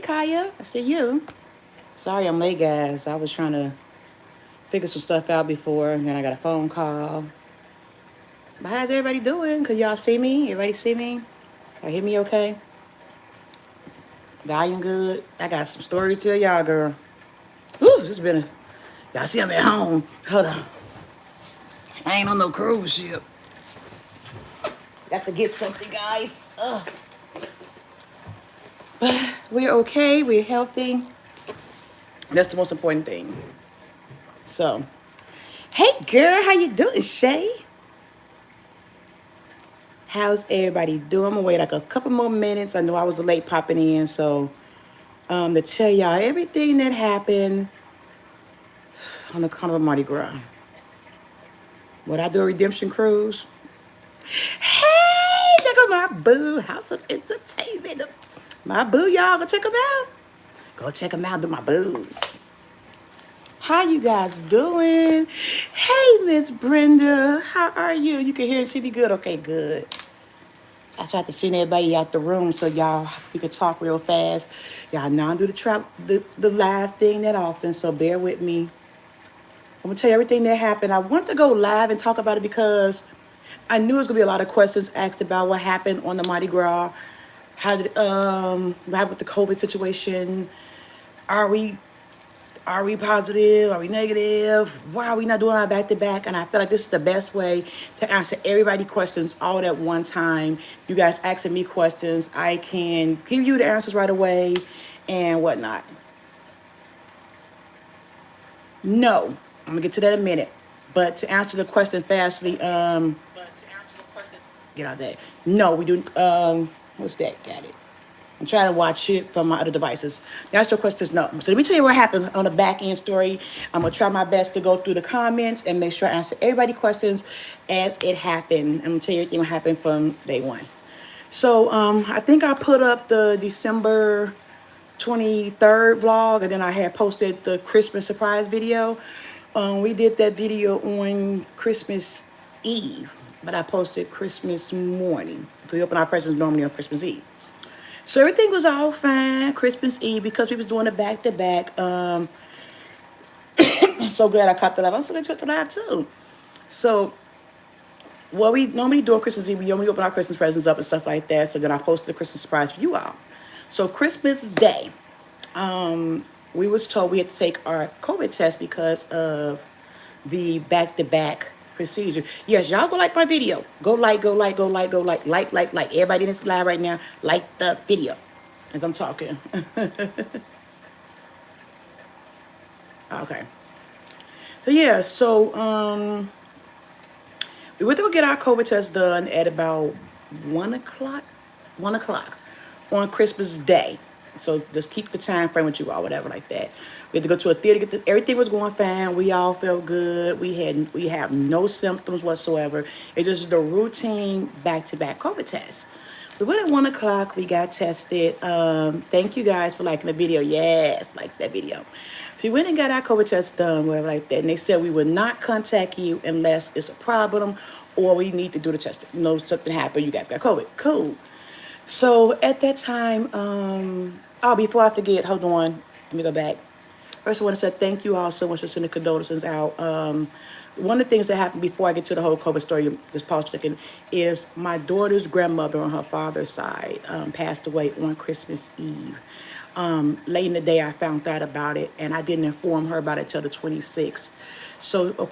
Kaya. I see you. Sorry I'm late, guys. I was trying to figure some stuff out before, and then I got a phone call. But how's everybody doing? Could y'all see me? Everybody see me? Y'all hear me okay? Volume good? I got some story to tell y'all, girl. Whew, this been a... Y'all see I'm at home. Hold on. I ain't on no cruise ship. Got to get something, guys. Ugh. But we're okay. We're healthy. That's the most important thing. So, hey, girl. How you doing, Shay? How's everybody doing? I'm gonna wait like a couple more minutes. I know I was late popping in, so to tell y'all everything that happened on the Carnival Mardi Gras. What I do a redemption cruise. Hey, there go my boo, House of Entertainment. My boo, y'all, go check them out. Go check them out, do my boos. How you guys doing? Hey, Miss Brenda, how are you? You can hear and see me good? Okay, good. I tried to send everybody out the room so y'all we could talk real fast. Y'all now do the live thing that often, so bear with me. I'm gonna tell you everything that happened. I want to go live and talk about it because I knew there was gonna be a lot of questions asked about what happened on the Mardi Gras. How did what happened with the COVID situation? Are we are we positive? Are we negative? Why are we not doing our back to back? And I feel like this is the best way to answer everybody questions all at one time. You guys asking me questions, I can give you the answers right away and whatnot. No, I'm gonna get to that in a minute. But to answer the question fastly, get out of that. No, we do. What's that? Got it. I'm trying to watch it from my other devices. The answer to your question is no. So let me tell you what happened on the back end story. I'm gonna try my best to go through the comments and make sure I answer everybody's questions as it happened. I'm gonna tell you everything what happened from day one. So I think I put up the December 23rd vlog, and then I had posted the Christmas surprise video. We did that video on Christmas Eve, but I posted Christmas morning. We open our presents normally on Christmas Eve. So everything was all fine Christmas Eve because we was doing it back to back. I'm so glad I caught the live. I'm so glad I took the live too. So what we normally do on Christmas Eve, we normally open our Christmas presents up and stuff like that. So then I posted the Christmas surprise for you all. So Christmas Day, we was told we had to take our COVID test because of the back-to-back procedure. Yes, y'all go like my video. Go like, go like, go like, go like. Everybody in this live right now, like the video as I'm talking. Okay. So yeah, we went to go get our COVID test done at about 1 o'clock. 1 o'clock on Christmas Day. So just keep the time frame with you all, whatever like that. We had to go to a theater. Everything was going fine. We all felt good. We have no symptoms whatsoever. It's just the routine back-to-back COVID test. We went at 1 o'clock. We got tested. Thank you guys for liking the video. Yes, like that video. We went and got our COVID test done, whatever like that. And they said we would not contact you unless it's a problem or we need to do the test. You know, something happened. You guys got COVID. Cool. So at that time, before I forget, hold on, let me go back. First, I want to say thank you all so much for sending condolences out. One of the things that happened before I get to the whole COVID story, just pause a second, is my daughter's grandmother on her father's side passed away on Christmas Eve. Late in the day, I found out about it, and I didn't inform her about it till the 26th. So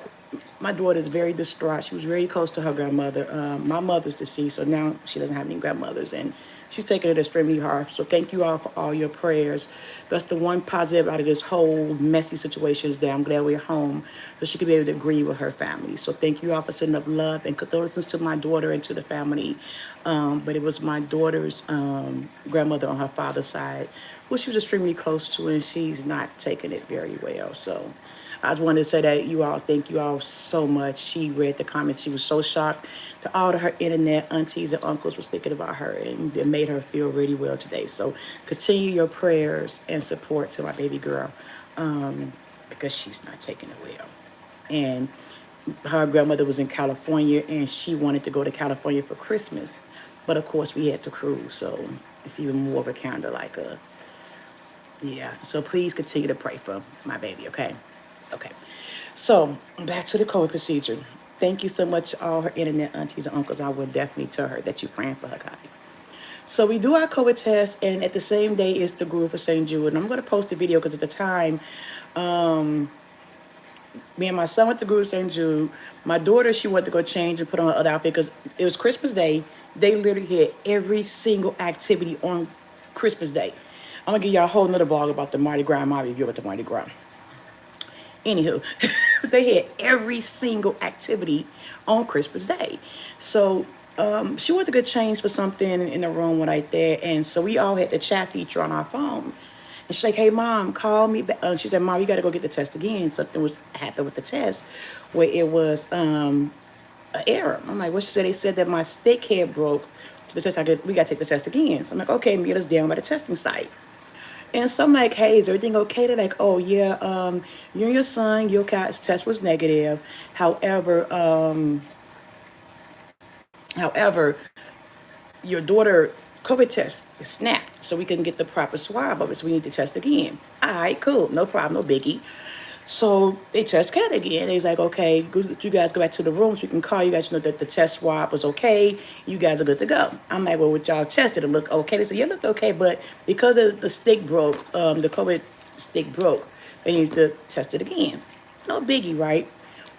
my daughter is very distraught. She was very close to her grandmother. My mother's deceased, so now she doesn't have any grandmothers, and she's taking it extremely hard. So thank you all for all your prayers. That's the one positive out of this whole messy situation is that I'm glad we're home, so she could be able to grieve with her family. So thank you all for sending up love and condolences to my daughter and to the family. But it was my daughter's grandmother on her father's side, who she was extremely close to, and she's not taking it very well. So I just wanted to say that you all, thank you all so much. She read the comments. She was so shocked that all of her internet aunties and uncles was thinking about her, and it made her feel really well today. So continue your prayers and support to my baby girl because she's not taking it well. And her grandmother was in California, and she wanted to go to California for Christmas. But, of course, we had to cruise, so it's even more of a kind of like a Yeah. So please continue to pray for my baby, okay? Okay. So back to the COVID procedure. Thank you so much, all her internet aunties and uncles. I will definitely tell her that you're praying for her, guys. So we do our COVID test, and at the same day is the group for St. Jude. And I'm going to post a video because at the time, me and my son went to Guru St. Jude. My daughter, she went to go change and put on her other outfit because it was Christmas Day. They literally had every single activity on Christmas Day. I'm gonna give y'all a whole nother vlog about the Mardi Gras, my review at the Mardi Gras. Anywho, they had every single activity on Christmas Day. So she went to get changed for something in the room right there, and so we all had the chat feature on our phone. And she's like, "Hey, mom, call me back." She said, "Mom, you got to go get the test again. Something was happened with the test, where it was an error." I'm like, "What?" She said, "They said that my stick head broke. So the test, we got to take the test again." So I'm like, "Okay, meet us down by the testing site." And so I'm like, "Hey, is everything okay?" They're like, "Oh yeah, you and your son, your cat's test was negative. However, however, your daughter COVID test is snapped, so we can get the proper swab of it. So we need to test again." All right, cool, no problem, no biggie. So they test Cat again. He's like, "Okay, good, you guys go back to the room so we can call you guys know that the test swab was okay. You guys are good to go." I'm like, "Well, with y'all tested, it looked okay." They said, "Yeah, it looked okay, but because the stick broke, the COVID stick broke, they need to test it again." No biggie, right?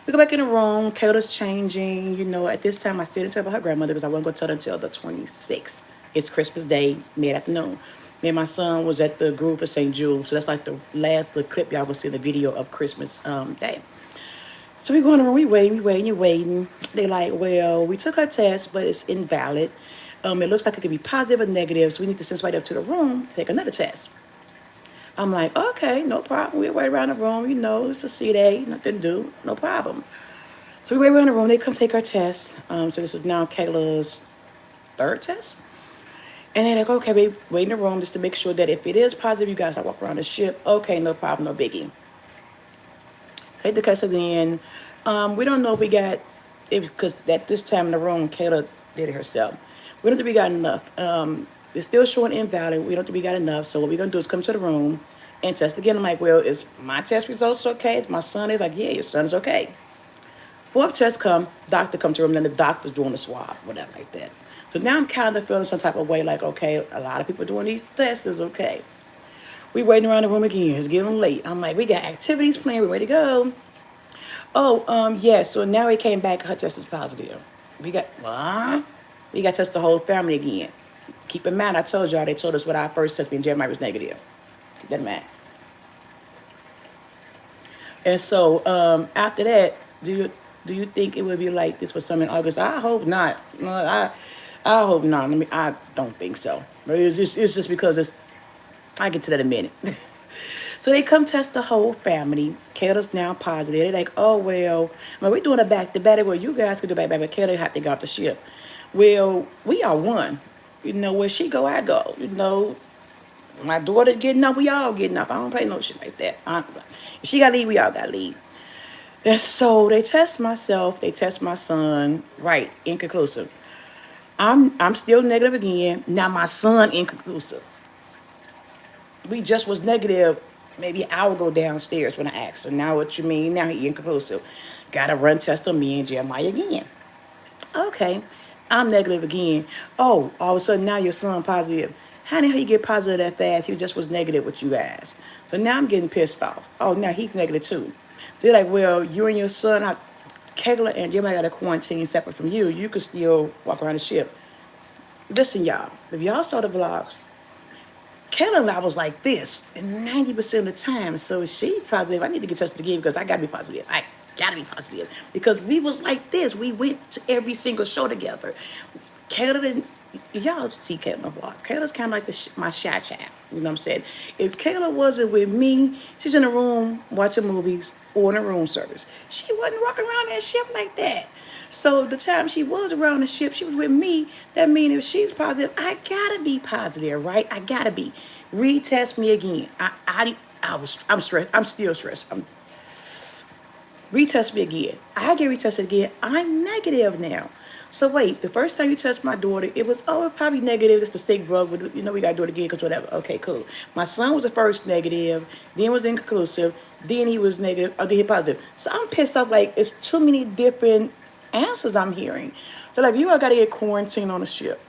We go back in the room. Kayla's changing. At this time, I still didn't tell about her grandmother because I wasn't going to tell her until the 26th. It's Christmas Day, mid-afternoon. Me and my son was at the Groove for St. Jude. So that's like the clip y'all will see in the video of Christmas Day. So we go in the room, we waiting. They like, "Well, we took her test, but it's invalid. It looks like it could be positive or negative, so we need to send somebody up to the room to take another test." I'm like, "Okay, no problem. We'll wait around the room. It's a C day, nothing to do, no problem." So we wait around the room. They come take our test. So this is now Kayla's third test. And they're like, "Okay, we wait in the room just to make sure that if it is positive, you guys are walk around the ship. Okay, no problem, no biggie." Take the test again. We don't know if we got, if because at this time in the room, Kayla did it herself. We don't think we got enough. It's still showing invalid. We don't think we got enough. So what we're gonna do is come to the room and test again. I'm like, "Well, is my test results okay? Is my son?" Is like, "Yeah, your son is okay." Fourth test come, doctor come to room, then the doctor's doing the swab, whatever like that. So now I'm kind of feeling some type of way, like, okay, a lot of people doing these tests is okay. We waiting around the room again. It's getting late. I'm like, "We got activities planned. We're ready to go." Oh, yeah. So now it came back. Her test is positive. We got what? We got to test the whole family again. Keep in mind, I told y'all they told us what our first test being Jeremiah was negative. Keep that in mind. And so after that, do you think it would be like this for some in August? I hope not. No, I hope not. I don't think so. But it's just because it's. I get to that in a minute. So they come test the whole family. Kayla's now positive. They're like, "Oh well, we're doing a back to back. Well, you guys could do back to back, but Kayla had to go off the ship." Well, we are one. Where she go, I go. My daughter getting up, we all getting up. I don't play no shit like that. If she got to leave, we all got to leave. And so they test myself, they test my son, right, inconclusive. I'm still negative again. Now my son inconclusive. We just was negative maybe an hour ago downstairs when I asked. So now what you mean? Now he inconclusive. Gotta run test on me and Jeremiah again. Okay. I'm negative again. Oh, all of a sudden now your son positive. How the hell you get positive that fast? He just was negative with you guys. So now I'm getting pissed off. Oh, now he's negative too. They're like, "Well, you and your son, Kegler and Jeremiah got a quarantine separate from you. You could still walk around the ship." Listen, y'all. If y'all saw the vlogs, Kayla and I was like this 90% of the time. So if she's positive, I need to get tested again because I gotta be positive. I gotta be positive. Because we was like this. We went to every single show together. Kayla didn't, y'all see Kayla in the vlogs. Kayla's kind of like my shy child. You know what I'm saying? If Kayla wasn't with me, she's in the room watching movies or in a room service. She wasn't walking around that ship like that. So the time she was around the ship, she was with me. That means if she's positive, I gotta be positive, right? I gotta be. Retest me again. I'm stressed. I'm still stressed. Retest me again. I get retested again. I'm negative now. So wait, the first time you touched my daughter, it was, oh, probably negative, just the sick bug, but we gotta do it again because whatever. Okay, cool. My son was the first negative, then was inconclusive, then he was negative, or then he positive. So I'm pissed off, like, it's too many different answers I'm hearing. So like, you all gotta get quarantined on a ship.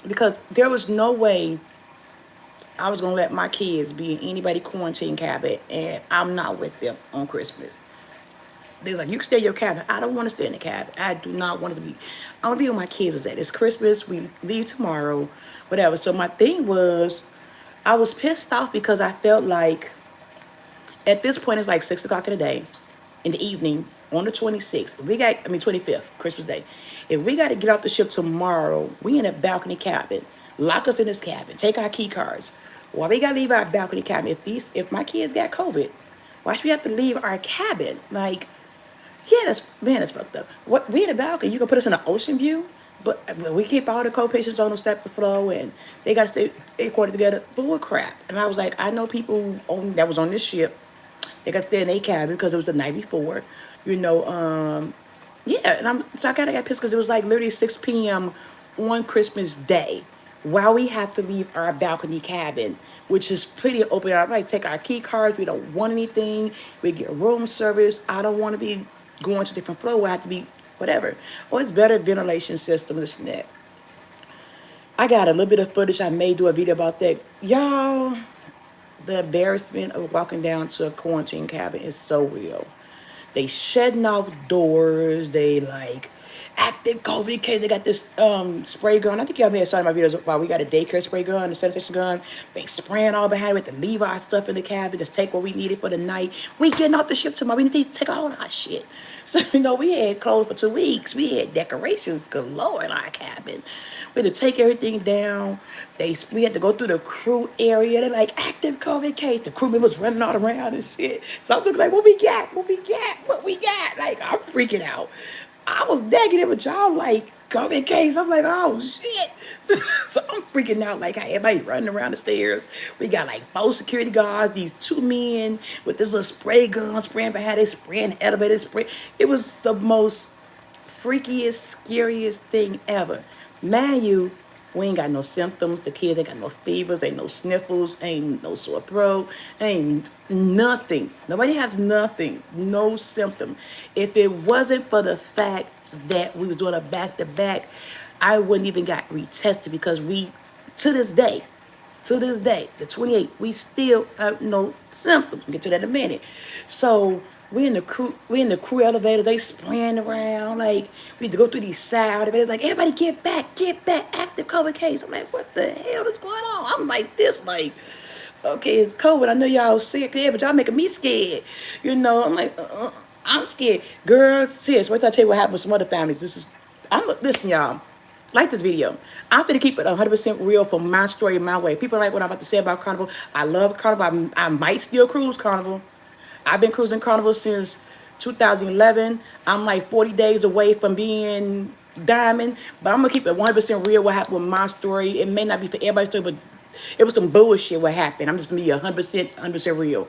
Because there was no way I was gonna let my kids be in anybody quarantine cabin and I'm not with them on Christmas. They was like, you can stay in your cabin. I don't want to stay in the cabin. I do not want to be. I want to be with my kids. Is that it's Christmas? We leave tomorrow, whatever. So my thing was, I was pissed off because I felt like at this point it's like 6 o'clock in the day, in the evening on the 26th. We got, I mean 25th, Christmas Day. If we got to get off the ship tomorrow, we in a balcony cabin. Lock us in this cabin. Take our key cards. Why we gotta leave our balcony cabin? If my kids got COVID, why should we have to leave our cabin? Like, yeah, that's fucked up. What we in the balcony? You can put us in an ocean view, but we keep all the co patients on the step the floor, and they got to stay quartered together. Bull crap. And I was like, I know people that was on this ship. They got to stay in their cabin because it was the night before, you know. Yeah, and I kind of got pissed because it was like literally 6 p.m. on Christmas Day, while we have to leave our balcony cabin, which is pretty open. I might take our key cards. We don't want anything. We get room service. I don't want to be going to different floor. We have to be whatever. Oh, it's better ventilation system. This and that. I got a little bit of footage. I may do a video about that, y'all. The embarrassment of walking down to a quarantine cabin is so real. They shutting off doors. They like active COVID case. They got this spray gun. I think y'all may have saw in my videos while we got a daycare spray gun, a sanitation gun. They spraying all behind. We have to leave our stuff in the cabin. Just take what we needed for the night. We getting off the ship tomorrow. We need to take all our shit. So we had clothes for 2 weeks. We had decorations galore in our cabin. We had to take everything down. We had to go through the crew area. They're like, active COVID case. The crew members running all around and shit. So I'm looking like, what we got? What we got? What we got? Like, I'm freaking out. I was negative, but y'all like, COVID case. I'm like, oh shit. So I'm freaking out. Like, everybody running around the stairs. We got like 4 security guards, these 2 men with this little spray gun spraying behind it, spraying the elevator, spray. It was the most freakiest, scariest thing ever. Mind you, we ain't got no symptoms. The kids ain't got no fevers, ain't no sniffles, ain't no sore throat, ain't nothing. Nobody has nothing, no symptom. If it wasn't for the fact that we was doing a back-to-back, I wouldn't even got retested because to this day, the 28th, we still have no symptoms. We'll get to that in a minute. So we in the crew elevators, they spraying around, like we had to go through these side elevators, like everybody get back, active COVID case. I'm like, what the hell is going on? I'm like this, like, okay, it's COVID. I know y'all sick there, but y'all making me scared. I'm like, I'm scared. Girl, sis, wait till I tell you what happened with some other families. Listen, y'all. Like this video. I'm going to keep it 100% real from my story, my way. People like what I'm about to say about Carnival. I love Carnival. I might still cruise Carnival. I've been cruising Carnival since 2011. I'm like 40 days away from being diamond. But I'm going to keep it 100% real what happened with my story. It may not be for everybody's story, but it was some bullshit what happened. I'm just going to be 100% real.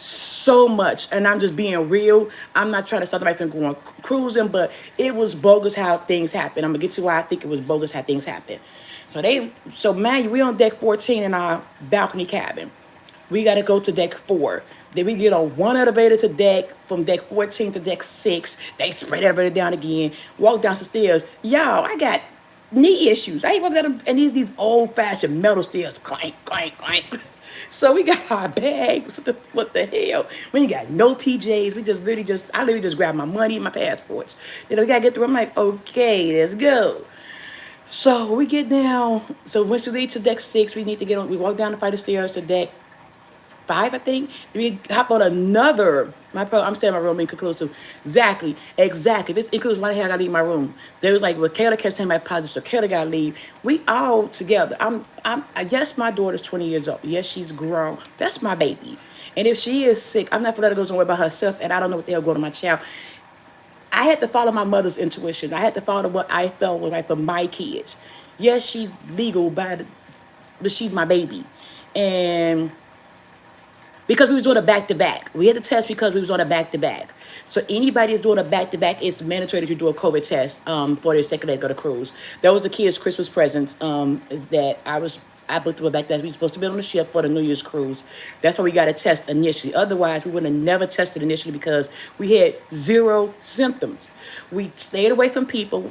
So much, and I'm just being real. I'm not trying to stop anybody from going cruising, but it was bogus how things happen. I'm gonna get to why I think it was bogus how things happen. So man, we on deck 14 in our balcony cabin. We got to go to deck 4. Then we get on one elevator to deck, from deck 14 to deck 6. They spread everybody down again. Walk down the stairs. Y'all, I got knee issues. I ain't walking down them, and these old fashioned metal stairs, clank, clank, clank. So we got our bags. What the hell? We ain't got no PJs. I literally just grabbed my money and my passports. Then we gotta get through. I'm like, okay, let's go. So we get down. So once we leave to deck 6, we need to get on. We walk down the flight of stairs to deck 5, I think. We hop on another. I'm staying in my room inconclusive. Exactly. If it's inclusive, why the hell I gotta leave my room? They was like, well, Kayla kept saying my positive, so Kayla gotta leave. We all together. Yes, my daughter's 20 years old. Yes, she's grown. That's my baby. And if she is sick, I'm not gonna let her go somewhere by herself, and I don't know what the hell going on my child. I had to follow my mother's intuition. I had to follow what I felt was right for my kids. Yes, she's legal, but she's my baby. And because we was doing a back to back. We had to test because we was on a back to back. So anybody that's doing a back to back, it's mandatory that you do a COVID test for their second leg of the cruise. That was the kids' Christmas presents. Is that I booked them a back to back. We were supposed to be on the ship for the New Year's cruise. That's why we got to test initially. Otherwise, we would have never tested initially because we had zero symptoms. We stayed away from people.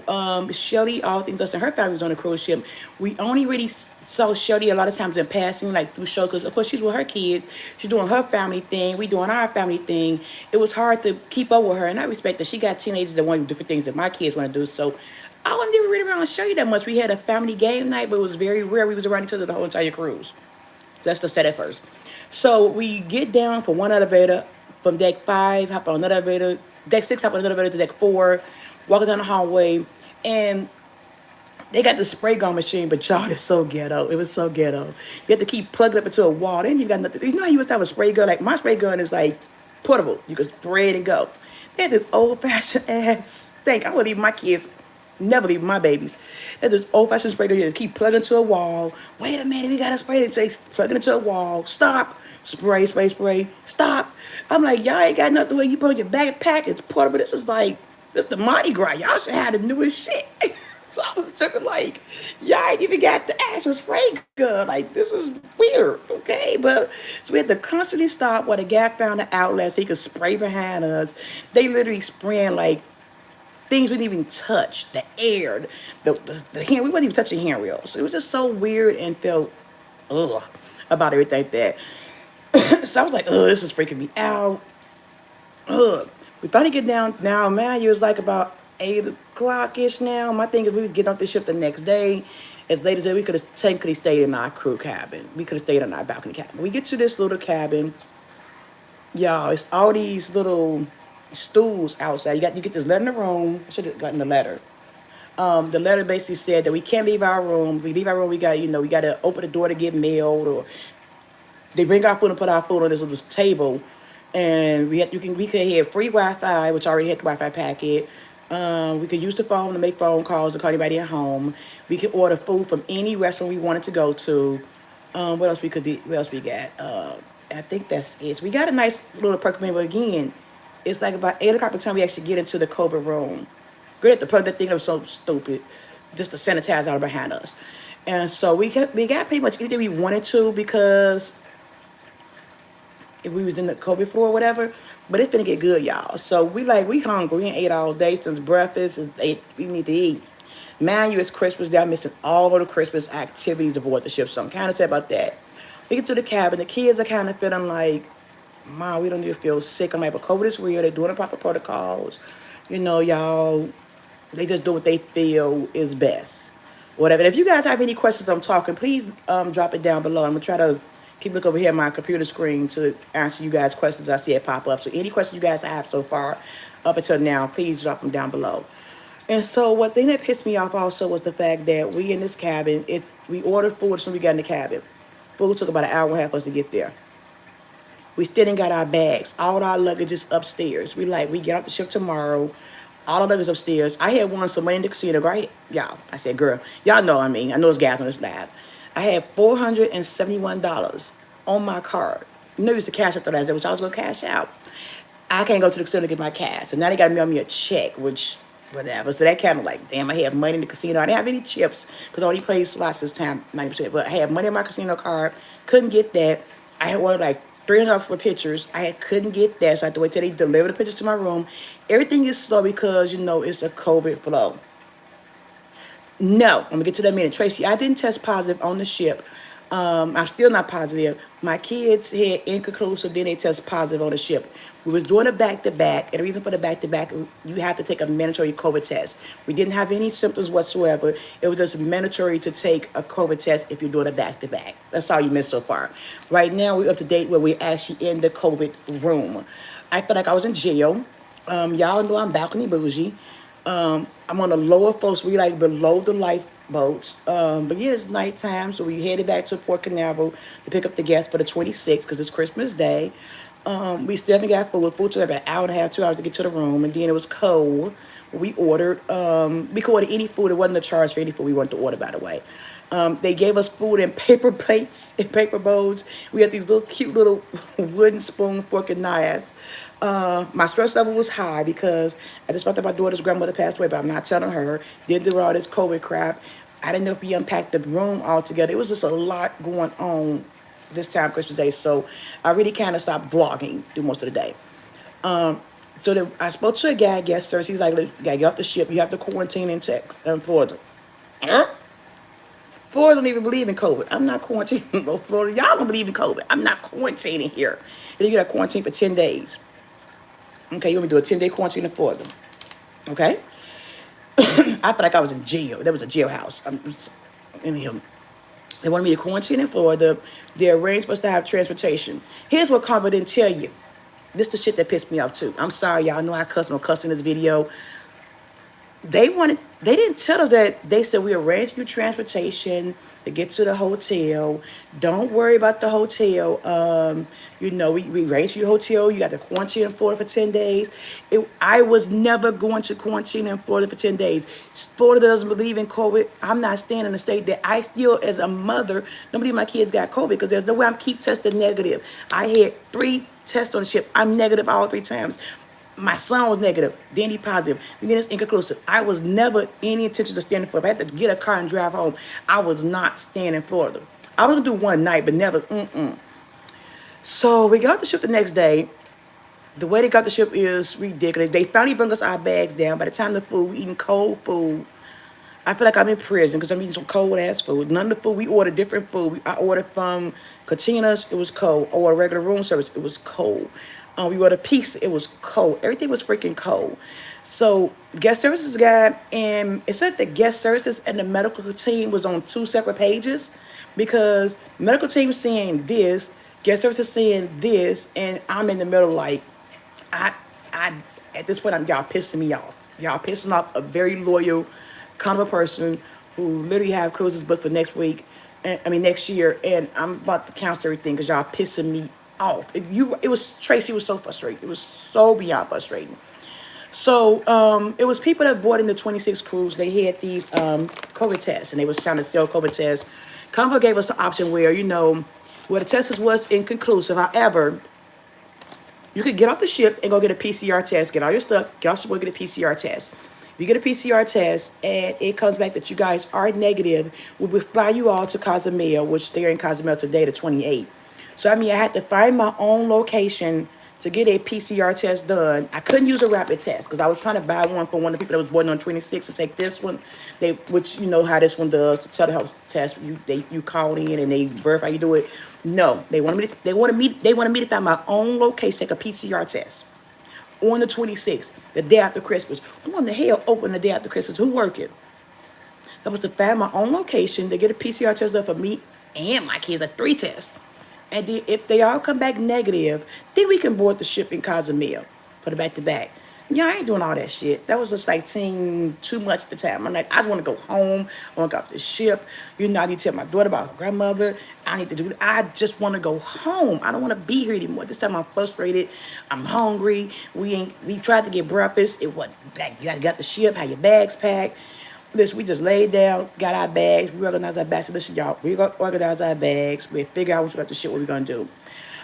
Shelly, all things else, and her family was on the cruise ship. We only really saw Shelly a lot of times in passing, like through show, because of course she's with her kids. She's doing her family thing. We doing our family thing. It was hard to keep up with her, and I respect that she got teenagers that want to do different things that my kids want to do. So I wasn't even really around Shelly that much. We had a family game night, but it was very rare. We was around each other the whole entire cruise. So that's the set at first. So we get down from one elevator from deck 5, hop on another elevator, deck 6, hop on another elevator to deck 4, walking down the hallway, and they got the spray gun machine, but y'all, it's so ghetto. It was so ghetto. You have to keep plugging up into a wall. Then you got nothing. You know how you used to have a spray gun? Like my spray gun is like portable. You can spray it and go. They had this old fashioned ass thing. I wouldn't leave my kids, never leave my babies. They had this old fashioned spray gun. You have to keep plugging into a wall. Wait a minute, we gotta spray it. So they plug it into a wall. Stop. Spray, spray, spray. Stop. I'm like, y'all ain't got nothing where you put in your backpack. It's portable. This is like, this the Mardi Gras. Y'all should have the newest shit. So I was just like, y'all ain't even got the actual spray gun. Like, this is weird, okay? But so we had to constantly stop while the guy found the outlet so he could spray behind us. They literally spraying like things we didn't even touch, the air, the hand. We wasn't even touching handrails. So it was just so weird and felt ugh about everything that. So I was like, ugh, this is freaking me out. Ugh. We finally get down now. Man, it was like about 8 o'clock ish now. My thing is we was getting off the ship the next day. As late as that, we could have technically stayed in our crew cabin. We could have stayed in our balcony cabin. We get to this little cabin. Y'all, it's all these little stools outside. You get this letter in the room. I should have gotten the letter. The letter basically said that we can't leave our room. If we leave our room, we got, we got to open the door to get mailed, or they bring our food and put our food on this little table, and we could have free Wi-Fi, which I already had the Wi-Fi packet. We could use the phone to make phone calls to call anybody at home. We could order food from any restaurant we wanted to go to. What else we could do? What else we got? I think that's it. So we got a nice little perk menu. Again, it's like about 8 o'clock by the time we actually get into the COVID room. Great to plug that thing that was so stupid, just to sanitize out behind us. And so we got pretty much anything we wanted to, because if we was in the COVID floor or whatever. But it's gonna get good, y'all. So we hungry. We ain't ate all day since breakfast. We need to eat. Mind you, it's Christmas Day. I'm missing all of the Christmas activities aboard the ship. So I'm kind of sad about that. We get to the cabin. The kids are kind of feeling like, Mom, we don't need to feel sick. I'm like, but COVID is real. They're doing the proper protocols. Y'all, they just do what they feel is best. Whatever. And if you guys have any questions I'm talking, please drop it down below. I'm going to try to keep looking over here at my computer screen to answer you guys' questions I see it pop up. So any questions you guys have so far up until now, please drop them down below. And so one thing that pissed me off also was the fact that we in this cabin, we ordered food as soon as we got in the cabin. Food took about an hour and a half for us to get there. We still didn't got our bags. All our luggage is upstairs. We get off the ship tomorrow. All the luggage upstairs. I had won some money in the casino, right? Y'all, I said, girl, y'all know what I mean. I know it's gas on this bad. I had $471 on my card. I used to cash out the last day, which I was going to cash out. I can't go to the casino to get my cash. So now they got to mail me a check, which, whatever. So that kind of like, damn, I had money in the casino. I didn't have any chips because I only played slots this time, 90%. But I had money on my casino card. Couldn't get that. I had ordered like $300 for pictures. Couldn't get that. So I had to wait till they deliver the pictures to my room. Everything is slow because, it's the COVID flow. No, I'm going to get to that in a minute. Tracy, I didn't test positive on the ship. I'm still not positive. My kids had inconclusive, then they test positive on the ship. We was doing a back-to-back, and the reason for the back-to-back, you have to take a mandatory COVID test. We didn't have any symptoms whatsoever. It was just mandatory to take a COVID test if you're doing a back-to-back. That's all you missed so far. Right now, we're up to date where we're actually in the COVID room. I feel like I was in jail. Y'all know I'm balcony bougie. I'm on the lower floor, so we like below the lifeboats. But yeah, it's nighttime, so we headed back to Port Carnival to pick up the guests for the 26th because it's Christmas Day. We still haven't got food. Food took about an hour and a half, 2 hours to get to the room, and then it was cold. We ordered. We could order any food. It wasn't a charge for any food we wanted to order, by the way. They gave us food in paper plates and paper bowls. We had these little cute little wooden spoon, fork, and knives. My stress level was high because I just found out my daughter's grandmother passed away, but I'm not telling her. Did do all this COVID crap. I didn't know if we unpacked the room altogether. It was just a lot going on this time Christmas Day, so I really kind of stopped vlogging through most of the day. I spoke to a guy, guest service. He's like, "Look, you gotta get off the ship. You have to quarantine in Florida." Florida don't even believe in COVID. I'm not quarantining no Florida. Y'all don't believe in COVID. I'm not quarantining here. And you got to quarantine for 10 days. Okay, you want me to do a 10-day quarantine in Florida? Okay? I felt like I was in jail. There was a jailhouse. In him. They wanted me to quarantine in Florida. They arranged for us to have transportation. Here's what Carnival didn't tell you. This is the shit that pissed me off too. I'm sorry, y'all know I cuss no cuss in this video. They didn't tell us that. They said we arranged your transportation to get to the hotel. Don't worry about the hotel. We arranged your hotel. You got to quarantine in Florida for 10 days. I was never going to quarantine in Florida for 10 days. Florida doesn't believe in COVID. I'm not staying in the state that I still, as a mother, nobody of my kids got COVID because there's no way I'm keep testing negative. I had 3 tests on the ship. I'm negative all 3 times. My son was negative, then he positive, then it's inconclusive. I was never any intention of staying in Florida. If I had to get a car and drive home, I was not staying in Florida. I was gonna do one night, but never. So we got the ship the next day. The way they got the ship is ridiculous. They finally bring us our bags down. By the time the food, we eating cold food. I feel like I'm in prison because I'm eating some cold ass food. None of the food we ordered different food. I ordered from Katinas, it was cold. Or regular room service, it was cold. We ordered pizza, it was cold. Everything was freaking cold. So guest services guy, and it said the guest services and the medical team was on 2 separate pages because medical team saying this, guest services saying this, and I'm in the middle like, I at this point y'all pissing me off. Y'all pissing off a very loyal kind of a person who literally have cruises booked for next week. Next year, and I'm about to cancel everything because y'all pissing me off. Tracy was so frustrating. It was so beyond frustrating. So it was people that bought in the 26 cruise. They had these COVID tests, and they was trying to sell COVID tests. Carnival gave us the option where where the test was inconclusive. However, you could get off the ship and go get a PCR test. Get all your stuff. Get off the ship, get a PCR test. If you get a PCR test and it comes back that you guys are negative, we will fly you all to Cozumel, which they're in Cozumel today, the 28th. So, I had to find my own location to get a PCR test done. I couldn't use a rapid test because I was trying to buy one for one of the people that was born on 26 to take this one. Which you know how this one does, the telehealth test. You call in and they verify you do it. No, they wanted me to find my own location, take a PCR test on the 26th, the day after Christmas. Who in the hell opened the day after Christmas? Who working? That was to find my own location to get a PCR test up for me and my kids, a 3 test. And then if they all come back negative, then we can board the ship in Cozumel for the back-to-back. Yeah, I ain't doing all that shit. That was just like seeing too much at the time. I'm like, I just want to go home. I want to go off the ship. I need to tell my daughter about her grandmother. I need to do it. I just want to go home. I don't want to be here anymore. This time I'm frustrated. I'm hungry. We tried to get breakfast. It wasn't back. You got the ship, have your bags packed. Listen, we just laid down, got our bags, we organized our bags. So listen, y'all, we gonna organize our bags. We figure out what we're gonna do.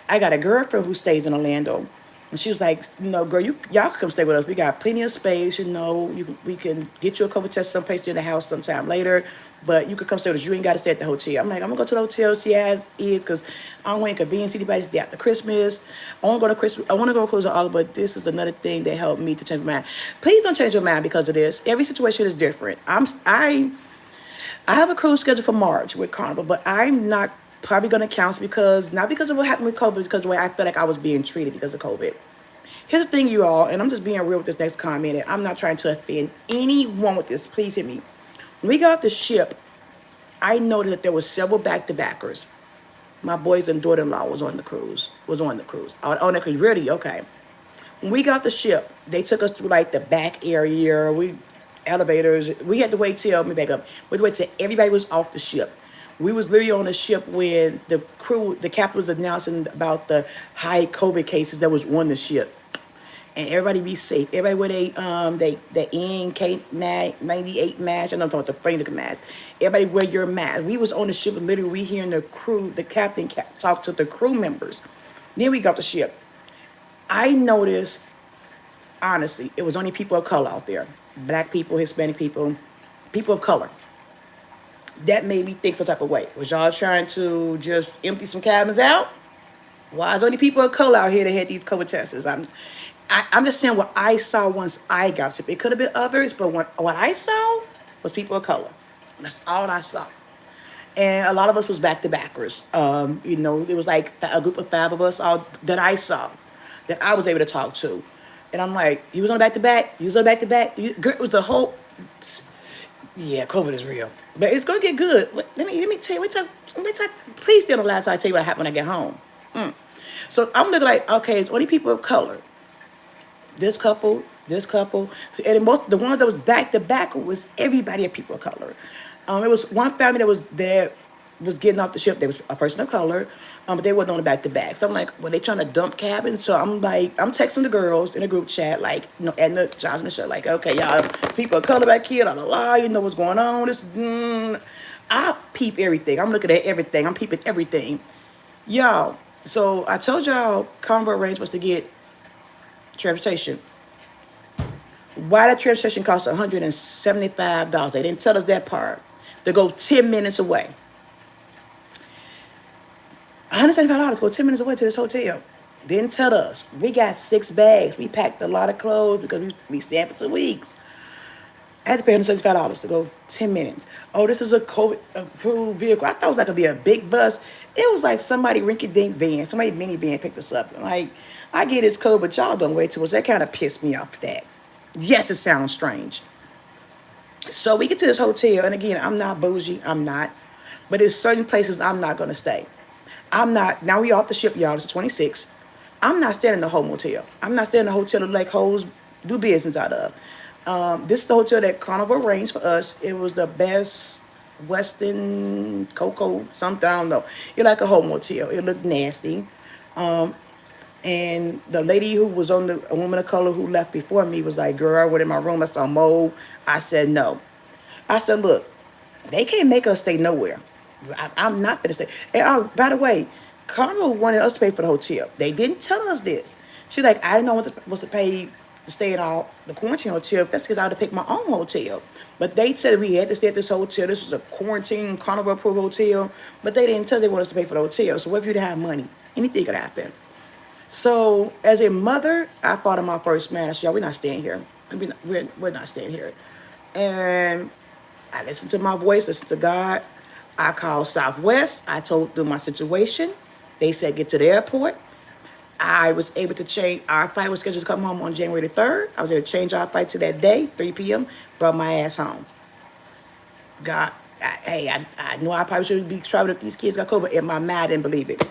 I got a girlfriend who stays in Orlando. And she was like, girl, y'all can come stay with us. We got plenty of space, we can get you a COVID test someplace in the house sometime later. But you could come stay with us. You ain't got to stay at the hotel. I'm like, I'm going to go to the hotel, see how it is, because I don't want to inconvenience anybody's day after Christmas. I want to go to Christmas. I want to go to cruise with Olive, but this is another thing that helped me to change my mind. Please don't change your mind because of this. Every situation is different. I have a cruise scheduled for March with Carnival, but I'm not probably going to cancel not because of what happened with COVID, because of the way I felt like I was being treated because of COVID. Here's the thing, you all, and I'm just being real with this next comment, and I'm not trying to offend anyone with this. Please hear me. When we got off the ship, I noticed that there were several back-to-backers. My boys and daughter-in-law was on the cruise. On that cruise, really? Okay. When we got off the ship, they took us through like the back area, elevators. We had to wait till, let me back up. We had to wait till everybody was off the ship. We was literally on the ship when the captain was announcing about the high COVID cases that was on the ship. and everybody be safe. Everybody wear they NK98 mask. I know I'm talking about the friendly mask. Everybody wear your mask. We was on the ship, and literally we hearing the crew, the captain talk to the crew members. Then we got the ship. I noticed, honestly, it was only people of color out there. Black people, Hispanic people, people of color. That made me think some type of way. Was y'all trying to just empty some cabins out? Why is only people of color out here that had these COVID tests? I'm just saying what I saw once I got sick. It could have been others, but what I saw was people of color. That's all I saw. And a lot of us was back to backers. It was like a group of 5 of us all that I saw, that I was able to talk to. And I'm like, you was on back to back, you was on back to back. It was a whole, yeah, COVID is real, but it's gonna get good. Let me tell you. Please stay on the live so I tell you what happened when I get home. So I'm looking like, okay, it's only people of color. This couple, and the ones that was back to back was everybody of people of color. It was one family that was getting off the ship. There was a person of color, but they wasn't on the back to back. So I'm like, were they trying to dump cabins? So I'm texting the girls in a group chat, like, and the Josh and the show, like, okay, y'all, people of color back here, you know what's going on. I peep everything. I'm looking at everything. I'm peeping everything, y'all. So I told y'all Carnival arranged was to get transportation. Why that transportation cost $175? They didn't tell us that part. To go 10 minutes away. $175 go 10 minutes away to this hotel. Didn't tell us. We got 6 bags. We packed a lot of clothes because we staying for 2 weeks. I had to pay $175 to go 10 minutes. Oh, this is a COVID-approved vehicle. I thought it was like going to be a big bus. It was like somebody rinky-dink van. Somebody minivan picked us up. Like, I get it's cold, but y'all don't wait too much. That kind of pissed me off, that. Yes, it sounds strange. So we get to this hotel, and again, I'm not bougie. I'm not. But there's certain places I'm not going to stay. I'm not. Now we off the ship, y'all. It's 26. I'm not staying in the whole motel. I'm not staying in the hotel that like hoes do business out of. This is the hotel that Carnival arranged for us. It was the best Western Cocoa something, I don't know. It like a whole motel. It looked nasty. And the lady who was on a woman of color who left before me was like, girl, I went in my room, I saw mold. I said, no. I said, look, they can't make us stay nowhere. I'm not going to stay. And by the way, Carnival wanted us to pay for the hotel. They didn't tell us this. She's like, I didn't know what was to pay to stay in the quarantine hotel. That's because I had to pick my own hotel. But they said we had to stay at this hotel. This was a quarantine Carnival approved hotel. But they didn't tell us they wanted us to pay for the hotel. So what if you didn't have money? Anything could happen. So as a mother, I thought of my first man. I said, we're not staying here. We're not staying here. And I listened to my voice, listened to God. I called Southwest. I told them my situation. They said, get to the airport. I was able to change. Our flight was scheduled to come home on January the 3rd. I was able to change our flight to that day, 3 p.m., brought my ass home. God, I know I probably shouldn't be traveling if these kids got COVID, but in my mind, I didn't believe it.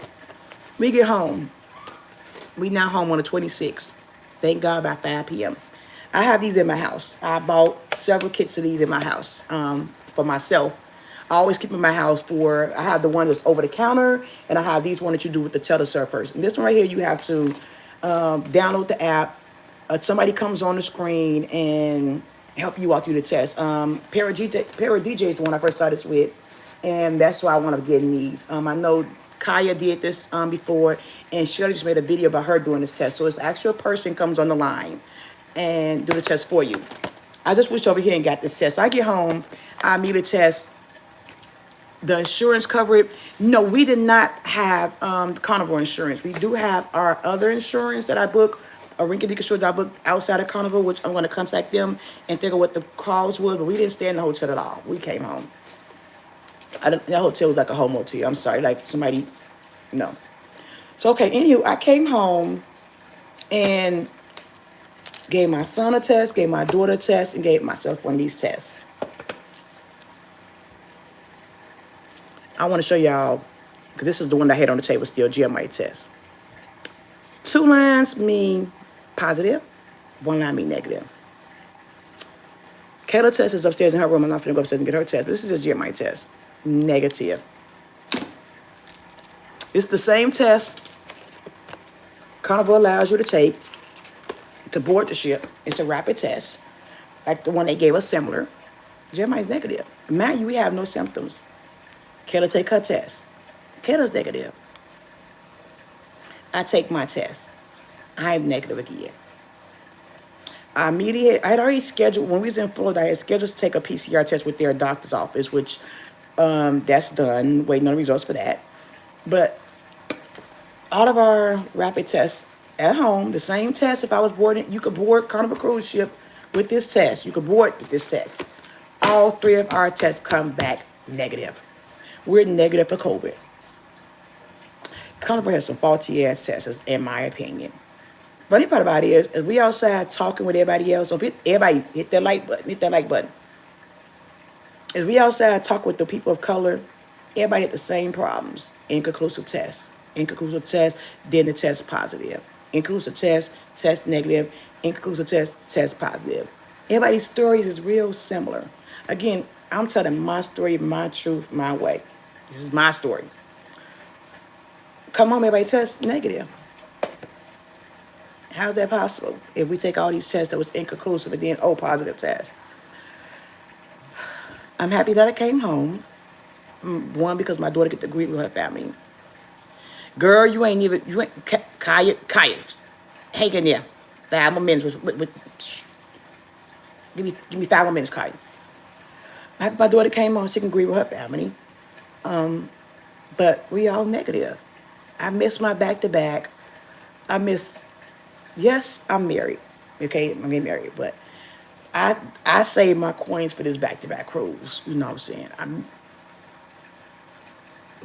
We get home. We now home on the 26th. Thank God by 5 p.m. I have these in my house. I bought several kits of these in my house for myself. I always keep in my house I have the one that's over the counter, and I have these one that you do with the teleserve person. This one right here, you have to download the app. Somebody comes on the screen and help you walk through the test. Para DJ is the one I first started with, and that's why I want to get these. I know Kaya did this before, and Shirley just made a video about her doing this test. So it's the actual person comes on the line and do the test for you. I just wished over here and got this test. So I get home, I meet a test. The insurance covered. No, we did not have Carnival insurance. We do have our other insurance that I book, a rinky-dink insurance that I booked outside of Carnival, which I'm going to contact them and figure what the calls was. But we didn't stay in the hotel at all. We came home. That hotel was like a whole motel. I'm sorry, like somebody, no. So, okay, anywho, I came home and gave my son a test, gave my daughter a test, and gave myself one of these tests. I want to show y'all, because this is the one that I had on the table still, GMI test. 2 lines mean positive, 1 line mean negative. Kayla test is upstairs in her room. I'm not going to go upstairs and get her test, but this is a GMI test. Negative. It's the same test Carnival allows you to take to board the ship. It's a rapid test, like the one they gave us similar. Jeremiah's negative. Mind you, we have no symptoms. Kayla take her test. Kayla's negative. I take my test. I'm negative again. I had already scheduled, when we was in Florida, I had scheduled to take a PCR test with their doctor's office, which that's done, waiting on the results for that. But all of our rapid tests at home, the same test, if I was boarding, you could board Carnival cruise ship with this test. You could board with this test. All three of our tests come back negative. We're negative for COVID. Carnival has some faulty ass tests, in my opinion. Funny part about it is we outside talking with everybody else. So if everybody hit that like button, As we outside talk with the people of color, everybody had the same problems. Inconclusive test. Inconclusive test, then the test positive. Inconclusive test negative. Inconclusive test positive. Everybody's stories is real similar. Again, I'm telling my story, my truth, my way. This is my story. Come home, everybody test negative. How is that possible? If we take all these tests that was inconclusive and then positive test. I'm happy that I came home. One, because my daughter get to greet with her family. Girl, you ain't Kaya, hang in there. 5 more minutes. Give me 5 more minutes, Kaya. I'm happy my daughter came home, she can greet with her family. But we all negative. I miss my back-to-back. Yes, I'm married. Okay, I'm getting married, but I save my coins for this back-to-back cruise. You know what I'm saying?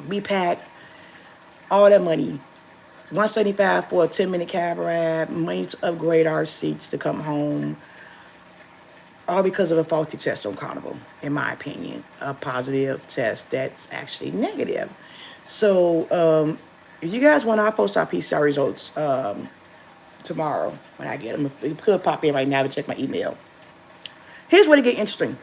We packed all that money, $175 for a 10-minute cab ride, money to upgrade our seats to come home, all because of a faulty test on Carnival, in my opinion. A positive test that's actually negative. So, if you guys want, I'll post our PCR results tomorrow when I get them. You could pop in right now to check my email. Here's where it get interesting.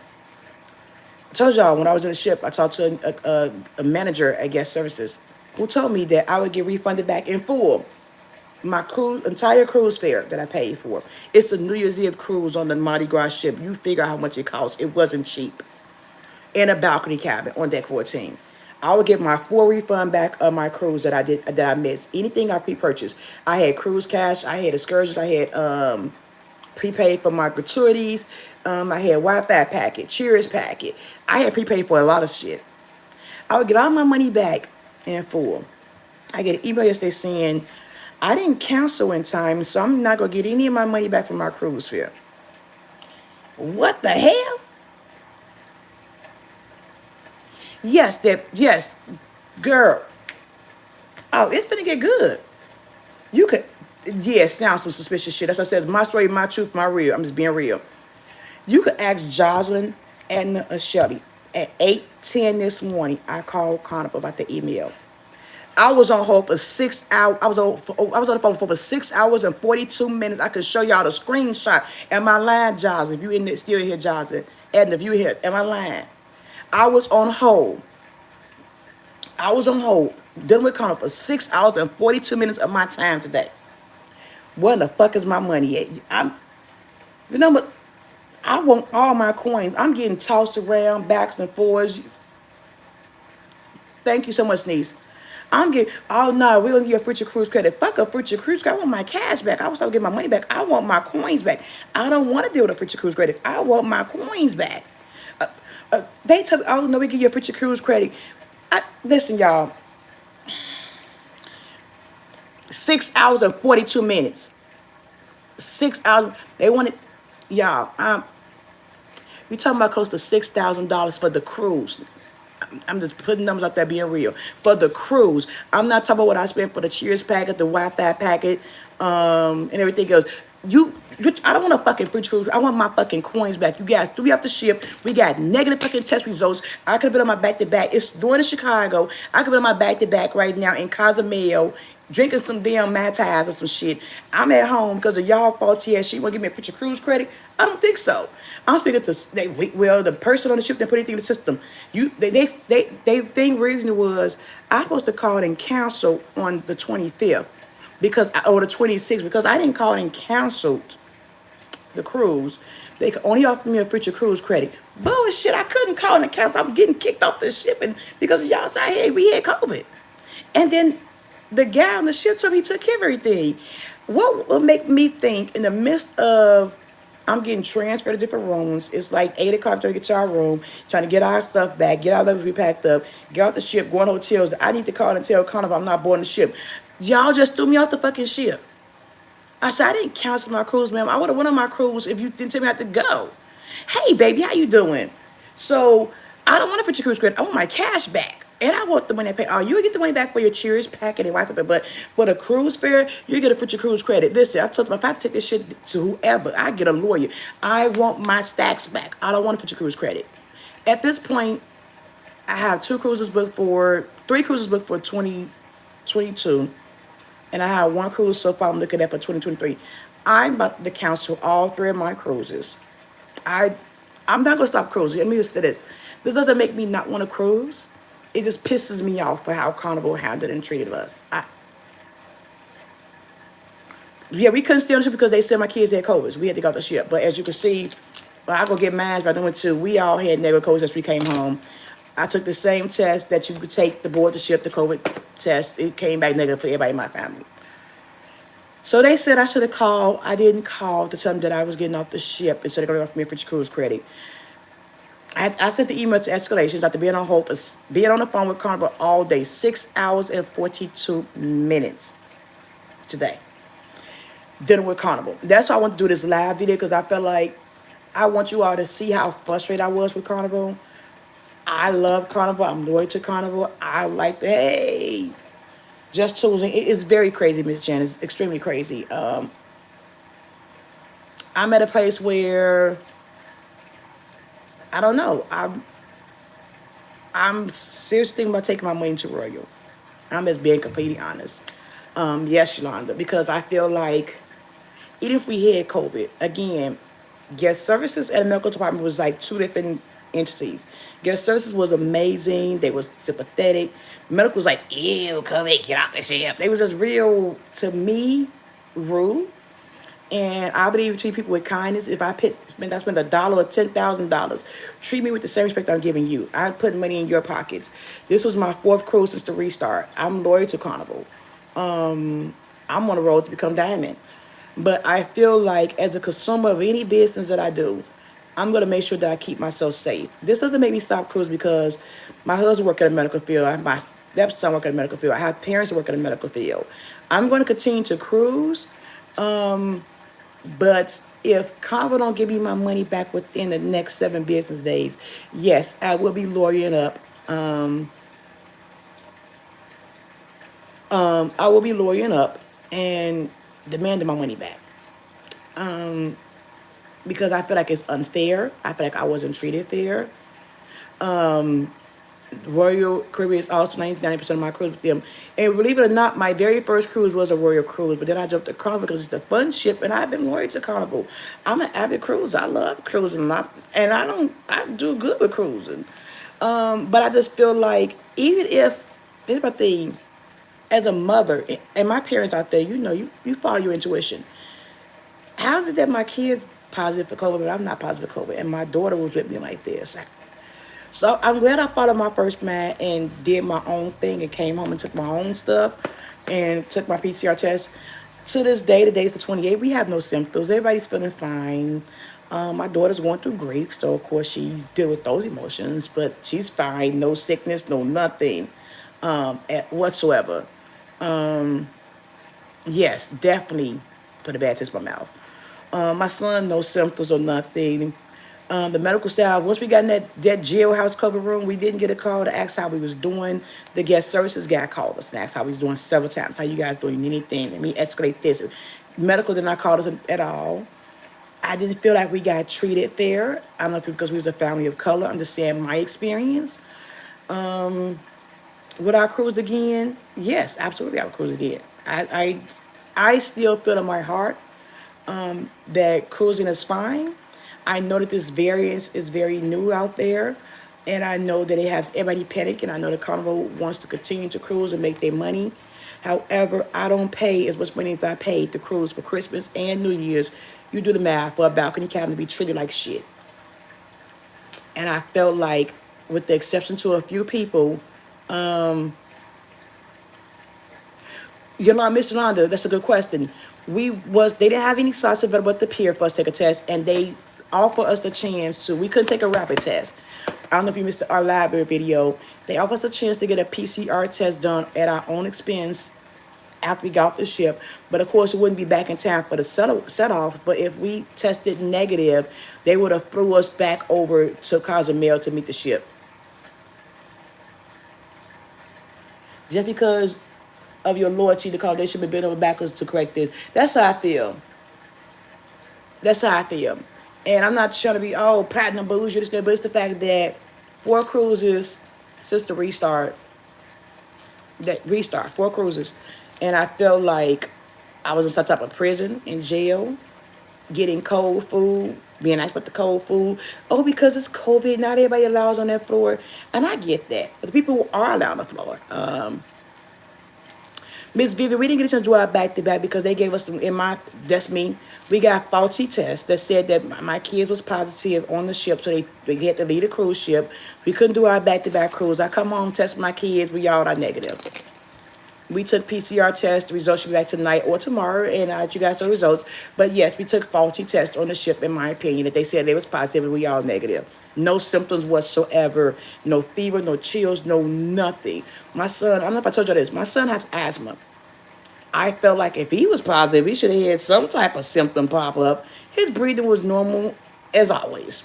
I told y'all when I was in the ship, I talked to a manager at Guest Services who told me that I would get refunded back in full my entire cruise fare that I paid for. It's a New Year's Eve cruise on the Mardi Gras ship. You figure out how much it costs. It wasn't cheap. In a balcony cabin on deck 14. I would get my full refund back of my cruise that I missed. Anything I pre-purchased. I had cruise cash. I had excursions. I had prepaid for my gratuities. I had Wi-Fi packet, Cheers packet. I had prepaid for a lot of shit. I would get all my money back in full. I get an email yesterday saying I didn't cancel in time, so I'm not gonna get any of my money back from my cruise fare. What the hell? Yes, girl. Oh, it's gonna get good. You could, sound some suspicious shit. That's what I said. My story, my truth, my real. I'm just being real. You could ask Jocelyn and Shelly at 8:10 this morning. I called Carnival about the email. I was on hold for 6 hours. I was on the phone for 6 hours and 42 minutes. I could show y'all the screenshot. Am I lying, Jocelyn? If you in there, still here, Jocelyn. Edna, if you here, am I lying? I was on hold. Dealing with Carnival for 6 hours and 42 minutes of my time today. Where the fuck is my money at? But I want all my coins. I'm getting tossed around, backs and forwards. Thank you so much, niece. I'm getting, oh no, we're gonna give you a future cruise credit. Fuck a future cruise credit. I want my cash back. I was supposed to get my money back. I want my coins back. I don't want to deal with a future cruise credit. I want my coins back. They tell me, oh no, we give you a future cruise credit. Listen, y'all. 6 hours and 42 minutes. 6 hours. They wanted, y'all. We talking about close to $6,000 for the cruise. I'm just putting numbers out there, being real. For the cruise, I'm not talking about what I spent for the Cheers packet, the Wi-Fi packet, and everything else. I don't want a fucking free cruise. I want my fucking coins back. You guys threw me off the ship. We got negative fucking test results. I could have been on my back-to-back. It's doing in Chicago. I could have been on my back-to-back right now in Cozumel, drinking some damn Mai Tais or some shit. I'm at home because of y'all faulty ass shit. You want to give me a future cruise credit? I don't think so. I'm speaking to the person on the ship that put anything in the system. They think reason was I was supposed to call and cancel on the 25th or the 26th because I didn't call and canceled the cruise, they could only offer me a future cruise credit. Bullshit! I couldn't call and cancel. I'm getting kicked off the ship, and because y'all say, hey, we had COVID, and then the guy on the ship told me he took care of everything. What will make me think in the midst of I'm getting transferred to different rooms. It's like 8 o'clock trying to get to our room, trying to get our stuff back, get our luggage repacked up, get off the ship, go on hotels. I need to call and tell Carnival I'm not boarding the ship. Y'all just threw me off the fucking ship. I said, I didn't cancel my cruise, ma'am. I would have went on my cruise if you didn't tell me I had to go. Hey, baby, how you doing? So I don't want to put your cruise credit. I want my cash back. And I want the money I pay. Oh, you get the money back for your cheers, packet, and wife up, but for the cruise fare, you're gonna put your cruise credit. Listen, I told them if I take this shit to whoever, I get a lawyer. I want my stacks back. I don't want to put your cruise credit. At this point, I have three cruises booked for 2022, and I have one cruise so far I'm looking at for 2023. I'm about to cancel all three of my cruises. I I'm not gonna stop cruising. Let me just say this. This doesn't make me not want to cruise. It just pisses me off for how Carnival handled and treated us. Yeah, we couldn't stay on the ship because they said my kids had COVID. We had to go off the ship. But as you can see, well, I go get mine. But I went to. We all had negative COVID tests. We came home. I took the same test that you would take to board the ship, the COVID test. It came back negative for everybody in my family. So they said I should have called. I didn't call to tell them that I was getting off the ship instead of going off me for cruise credit. I sent the email to escalations after being on hold for being on the phone with Carnival all day, 6 hours and 42 minutes today, dealing with Carnival. That's why I want to do this live video because I felt like I want you all to see how frustrated I was with Carnival. I love Carnival. I'm loyal to Carnival. I like the hey, just choosing. It's very crazy, Miss Jen. It's extremely crazy. I'm at a place where I don't know. I'm seriously thinking about taking my money to Royal. I'm just being completely honest. Yes, Yolanda, because I feel like even if we had COVID, again, guest services and the medical department was like two different entities. Guest services was amazing. They was sympathetic. Medical was like, ew, COVID, get off the ship. They was just real, to me, rude. And I believe you treat people with kindness. If I spend $1 or $10,000, treat me with the same respect I'm giving you. I put money in your pockets. This was my fourth cruise since the restart. I'm loyal to Carnival. I'm on the road to become diamond. But I feel like as a consumer of any business that I do, I'm going to make sure that I keep myself safe. This doesn't make me stop cruise because my husband works in the medical field. I have my stepson work in the medical field. I have parents who work in the medical field. I'm going to continue to cruise. But if Carnival don't give me my money back within the next 7 business days, yes, I will be lawyering up. I will be lawyering up and demanding my money back. Because I feel like it's unfair. I feel like I wasn't treated fair. Royal Caribbean is also 90% of my cruise with them. And believe it or not, my very first cruise was a Royal cruise, but then I jumped to Carnival because it's the fun ship, and I've been loyal to Carnival. I'm an avid cruiser. I love cruising, I do good with cruising. But I just feel like even if here's my thing, as a mother, and my parents out there, you follow your intuition. How is it that my kids positive for COVID, but I'm not positive for COVID, and my daughter was with me like this? So I'm glad I followed my first man and did my own thing and came home and took my own stuff and took my PCR test. To this day, today's the 28th, we have no symptoms. Everybody's feeling fine. My daughter's going through grief, so of course she's dealing with those emotions, but she's fine. No sickness, no nothing whatsoever. Yes, definitely put a bad taste in my mouth. My son, no symptoms or nothing. The medical staff, once we got in that jailhouse cover room, we didn't get a call to ask how we was doing. The guest services guy called us and asked how we was doing several times. How you guys doing? Anything? Let me escalate this. Medical did not call us at all. I didn't feel like we got treated fair. I don't know if it's because we was a family of color. I'm just saying my experience. Would I cruise again? Yes, absolutely I would cruise again. I still feel in my heart that cruising is fine. I know that this variance is very new out there, and I know that it has everybody panicking. I know the Carnival wants to continue to cruise and make their money. However, I don't pay as much money as I paid to cruise for Christmas and New Year's. You do the math for a balcony cabin to be treated like shit. And I felt like, with the exception to a few people, Yolanda, Miss Yolanda, that's a good question. They didn't have any slots available at the pier for us to take a test, and they offered us the chance to. We couldn't take a rapid test. I don't know if you missed our library video. They offered us a chance to get a PCR test done at our own expense after we got off the ship. But of course, it wouldn't be back in time for the set off. But if we tested negative, they would have threw us back over to Cozumel to meet the ship. Just because of your loyalty to call, they should be bent over backwards to correct this. That's how I feel. That's how I feel. And I'm not trying to be, oh, platinum bougie, but it's the fact that 4 cruises since the restart, 4 cruises. And I felt like I was in some type of prison, in jail, getting cold food, being asked about the cold food. Oh, because it's COVID, not everybody allows on that floor. And I get that. But the people who are allowed on the floor, Miss Vivian, we didn't get a chance to do our back to back because they gave us that's me. We got faulty tests that said that my kids was positive on the ship, so they had to leave the cruise ship. We couldn't do our back to back cruise. I come home, test my kids, we all are negative. We took PCR tests. The results should be back tonight or tomorrow, and I'll let you guys know the results. But yes, we took faulty tests on the ship, in my opinion, that they said they was positive and we all negative. No symptoms whatsoever. No fever, no chills, no nothing. My son, I don't know if I told you this, my son has asthma. I felt like if he was positive, he should have had some type of symptom pop up. His breathing was normal as always.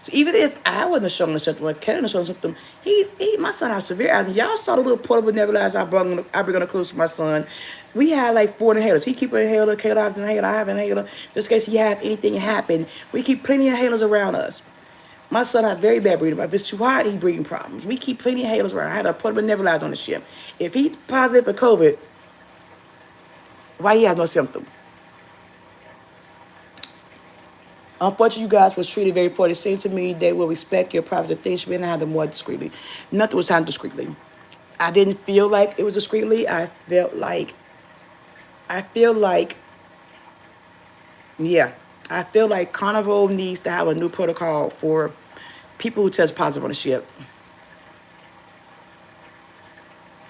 So even if I wasn't showing a symptom, or Kevin was showing a symptom, my son has severe asthma. Y'all saw the little portable nebulizer I bring on a cruise for my son. We had like 4 inhalers. He keep an inhaler, Kayla has an inhaler, I have an inhaler. Just in case he have anything happen, we keep plenty of inhalers around us. My son had very bad breathing. If it's too hot, he breathing problems. We keep plenty of inhalers around. I had a portable nebulizer on the ship. If he's positive for COVID, why he has no symptoms? Unfortunately, you guys was treated very poorly. It seems to me they will respect your privacy. Things should be handled more discreetly. Nothing was handled discreetly. I didn't feel like it was discreetly. I feel like, yeah, I feel like Carnival needs to have a new protocol for people who test positive on the ship.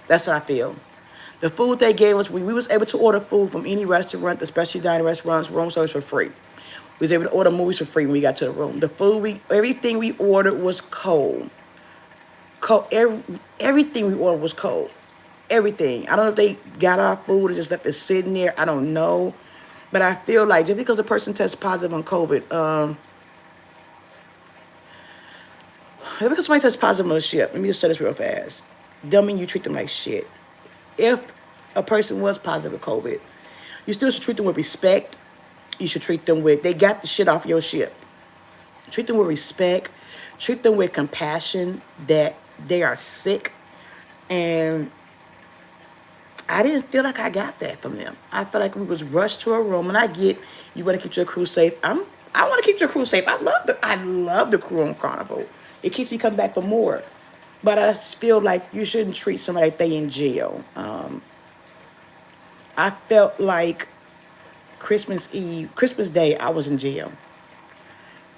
That's what I feel. The food they gave us, we was able to order food from any restaurant, especially dining restaurants, room service for free. We was able to order movies for free when we got to the room. The food, everything we ordered was cold. Everything we ordered was cold. Everything. I don't know if they got our food and just left it sitting there. I don't know. But I feel like just because a person tests positive on COVID, just because somebody tests positive on a ship, let me just say this real fast. Don't mean you treat them like shit. If a person was positive with COVID, you still should treat them with respect. You should treat them with, they got the shit off your ship. Treat them with respect. Treat them with compassion that they are sick. And I didn't feel like I got that from them. I felt like we was rushed to a room. And I get you want to keep your crew safe. I want to keep your crew safe. I love the crew on Carnival. It keeps me coming back for more. But I feel like you shouldn't treat somebody like they in jail. I felt like Christmas Day, I was in jail.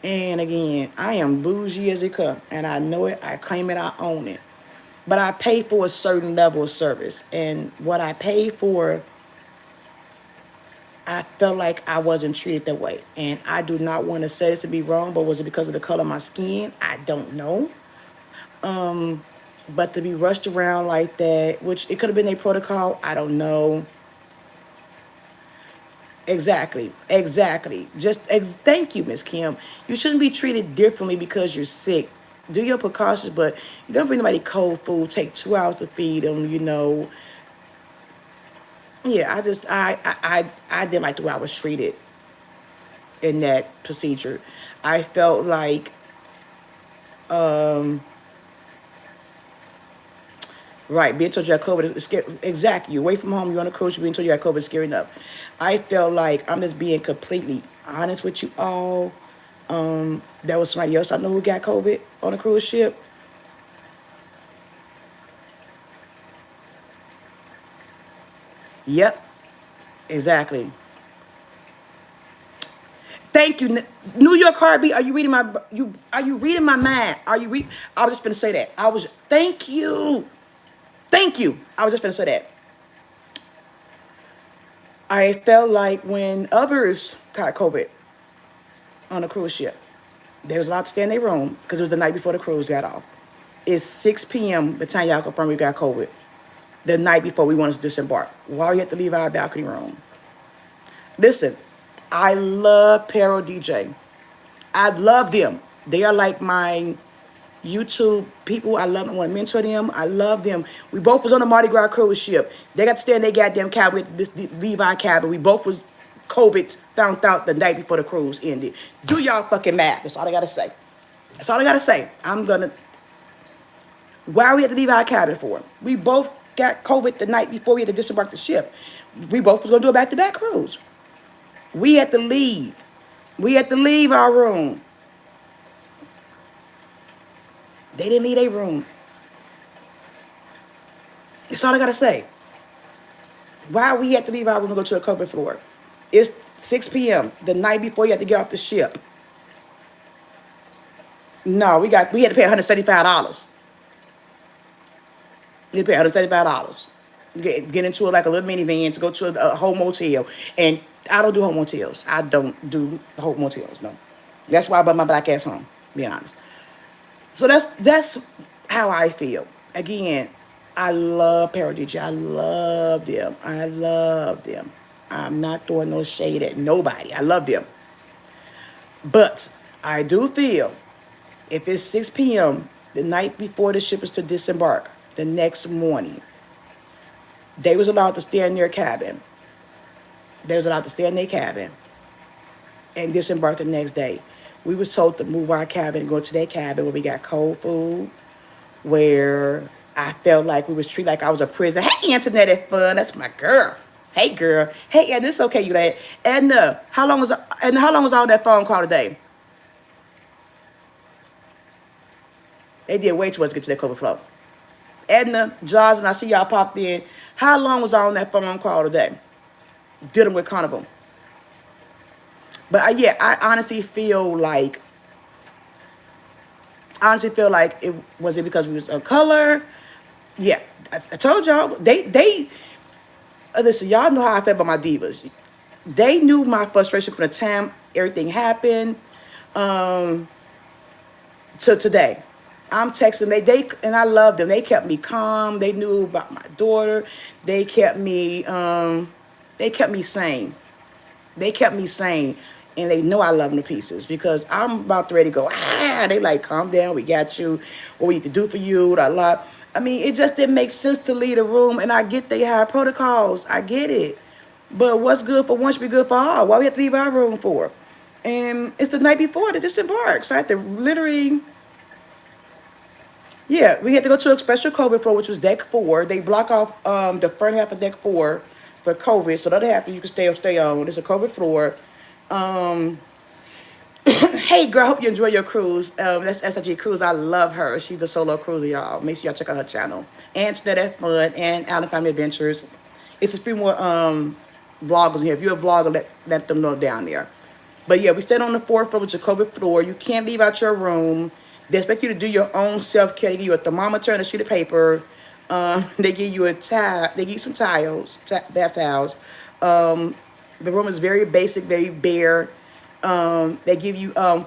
And again, I am bougie as it comes. And I know it, I claim it, I own it. But I pay for a certain level of service. And what I paid for, I felt like I wasn't treated that way. And I do not want to say this to be wrong, but was it because of the color of my skin? I don't know. But to be rushed around like that, which it could have been a protocol, I don't know. Exactly. Thank you, Miss Kim. You shouldn't be treated differently because you're sick. Do your precautions, but you don't bring nobody cold food. Take 2 hours to feed them. Yeah, I didn't like the way I was treated in that procedure. I felt like, right, being told you had COVID is scary. Exactly. You're away from home, you're on a cruise, you're being told you had COVID is scary enough. I felt like, I'm just being completely honest with you all. There was somebody else I know who got COVID on a cruise ship. Yep, exactly. Thank you, New York Heartbeat. Are you reading my you? Are you reading my mind? Are you read? I was just gonna say that. I was. Thank you, thank you. I was just gonna say that. I felt like when others got COVID on a cruise ship, they was allowed to stay in their room because it was the night before the cruise got off. It's 6 p.m. the time y'all confirmed we got COVID. The night before we wanted to disembark. Why we had to leave our balcony room? Listen, I love Pero DJ. I love them. They are like my YouTube people. I love them. I want to mentor them. I love them. We both was on the Mardi Gras cruise ship. They got to stay in their goddamn cabin with this Levi cabin. We both was COVID found out the night before the cruise ended. Do y'all fucking math. That's all I gotta say. That's all I gotta say. I'm gonna. Why we had to leave our cabin for? We both got COVID the night before we had to disembark the ship. We both was gonna do a back-to-back cruise. We had to leave. We had to leave our room. They didn't leave their room. That's all I gotta say. Why we had to leave our room to go to a COVID floor? It's 6 p.m. the night before you had to get off the ship. No, we had to pay $175. We had to pay $175. Get into like a little minivan to go to a whole motel. And I don't do home motels. I don't do home motels, no. That's why I brought my black ass home, being honest. So that's how I feel. Again, I love Paradise. I love them. I love them. I'm not throwing no shade at nobody. I love them. But I do feel if it's 6 p.m. the night before the ship is to disembark, the next morning, they was allowed to stay in their cabin. They was allowed to stay in their cabin and disembark the next day. We was told to move our cabin and go to their cabin where we got cold food, where I felt like we was treated like I was a prisoner. Hey, Antoinette, that fun. That's my girl. Hey, girl. Hey, and it's okay, you lad. Edna, how long was I on that phone call today? They did way too much to get to that COVID flow. Edna, Jaws, and I see y'all popped in. How long was I on that phone call today? Dealing with Carnival. But yeah, I honestly feel like it was it because we was of color. Yeah, I told y'all they listen. Y'all know how I felt about my divas. They knew my frustration from the time everything happened to today. I'm texting them. They and I love them. They kept me calm. They knew about my daughter. They kept me sane. They kept me sane. And they know I love them to pieces because I'm about to ready to go, they like, calm down, we got you, what we need to do for you, a lot. I mean, it just didn't make sense to leave the room, and I get they have protocols, I get it. But what's good for one should be good for all. Why we have to leave our room for? And it's the night before the disembark, so I had to literally, yeah, we had to go to a special COVID floor, which was deck 4. They block off the front half of deck 4 for COVID, so the other half you can stay on. It's a COVID floor. Hey girl, hope you enjoy your cruise. That's SIG Cruise. I love her. She's a solo cruiser, y'all. Make sure y'all check out her channel. And Antoinette Fun and Allen Family Adventures. It's a few more vloggers here. If you're a vlogger, let them know down there. But yeah, we stayed on the 4th floor, which is a COVID floor. You can't leave out your room. They expect you to do your own self-care. They give you a thermometer and a sheet of paper. They give you a towel. They give you some towels, bath towels. The room is very basic, very bare. They give you a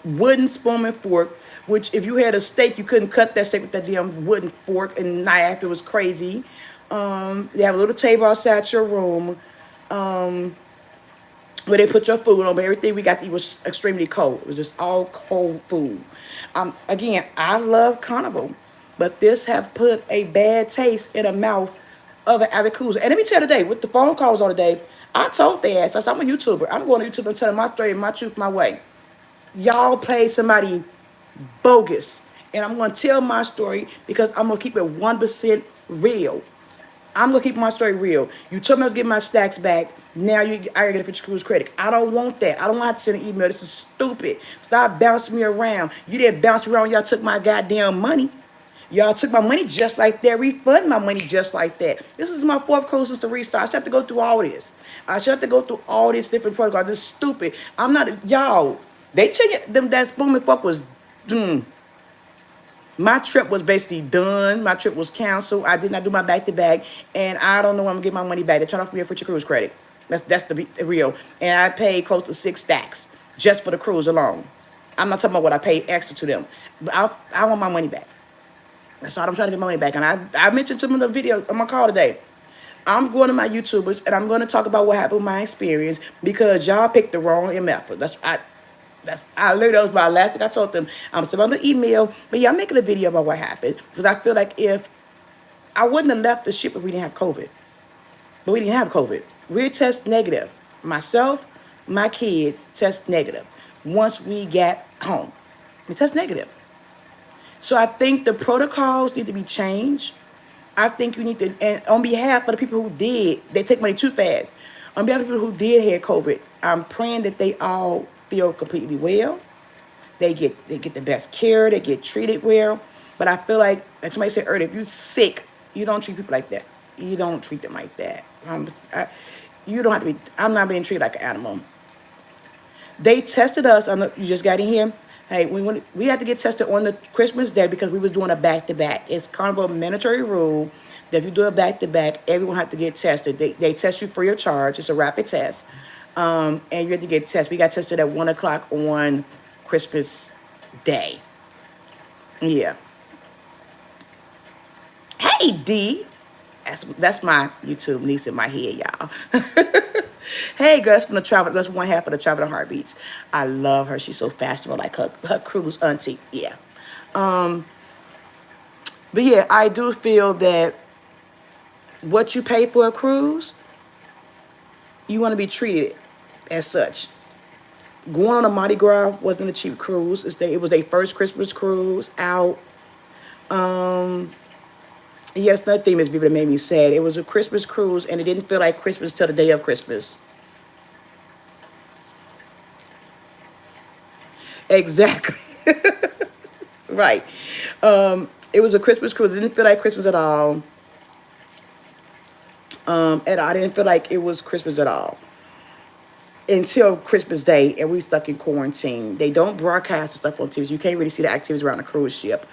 wooden spoon and fork, which if you had a steak, you couldn't cut that steak with that damn wooden fork and knife. It was crazy. They have a little table outside your room where they put your food on, but everything we got to eat was extremely cold. It was just all cold food. Again, I love Carnival, but this have put a bad taste in the mouth of an avid cruiser. And let me tell you today, with the phone calls on today, I told their ass, I said, I'm a YouTuber. I'm going to YouTube and telling my story, my truth, my way. Y'all played somebody bogus. And I'm going to tell my story because I'm going to keep it 1% real. I'm going to keep my story real. You told me I was getting my stacks back. Now I got to get a future cruise credit. I don't want that. I don't want to send an email. This is stupid. Stop bouncing me around. You didn't bounce me around. Y'all took my goddamn money. Y'all took my money just like that, refund my money just like that. This is my fourth cruise since the restart. I should have to go through all this. I should have to go through all these different protocols. This is stupid. I'm not, y'all. They tell you them that booming fuck was, my trip was basically done. My trip was canceled. I did not do my back to back, and I don't know when I'm gonna get my money back. They're trying to offer me a free cruise credit. That's the real. And I paid close to 6 stacks just for the cruise alone. I'm not talking about what I paid extra to them, but I want my money back. That's all I'm trying to get my money back. And I mentioned to them in the video on my call today. I'm going to my YouTubers and I'm going to talk about what happened with my experience because y'all picked the wrong MF. I literally, that was my last thing I told them. I'm still on the email, but yeah, I'm making a video about what happened because I feel like if I wouldn't have left the ship if we didn't have COVID, but we didn't have COVID. We're test negative. Myself, my kids test negative. Once we got home, we test negative. So I think the protocols need to be changed. I think you need to, and on behalf of the people who did, they take money too fast. On behalf of the people who did have COVID, I'm praying that they all feel completely well. They get the best care. They get treated well. But I feel like somebody said earlier, if you're sick, you don't treat people like that. You don't treat them like that. You don't have to be. I'm not being treated like an animal. They tested us. You just got in here. Hey, we had to get tested on the Christmas day because we was doing a back-to-back. It's Carnival mandatory rule that if you do a back-to-back, everyone have to get tested. They test you free of charge. It's a rapid test. And you have to get tested. We got tested at 1 o'clock on Christmas Day. Yeah. Hey, D. That's my YouTube niece in my head, y'all. Hey, girl, that's from the travel. That's one half of the Traveling Heartbeats. I love her. She's so fashionable, like her cruise auntie. Yeah. But yeah, I do feel that what you pay for a cruise, you want to be treated as such. Going on a Mardi Gras wasn't a cheap cruise. It was their first Christmas cruise out. Yes, another thing, Miss Beaver, that made me sad. It was a Christmas cruise, and it didn't feel like Christmas till the day of Christmas. Exactly. Right. It was a Christmas cruise. It didn't feel like Christmas at all. And I didn't feel like it was Christmas at all until Christmas Day, and we stuck in quarantine. They don't broadcast the stuff on TV, so you can't really see the activities around the cruise ship.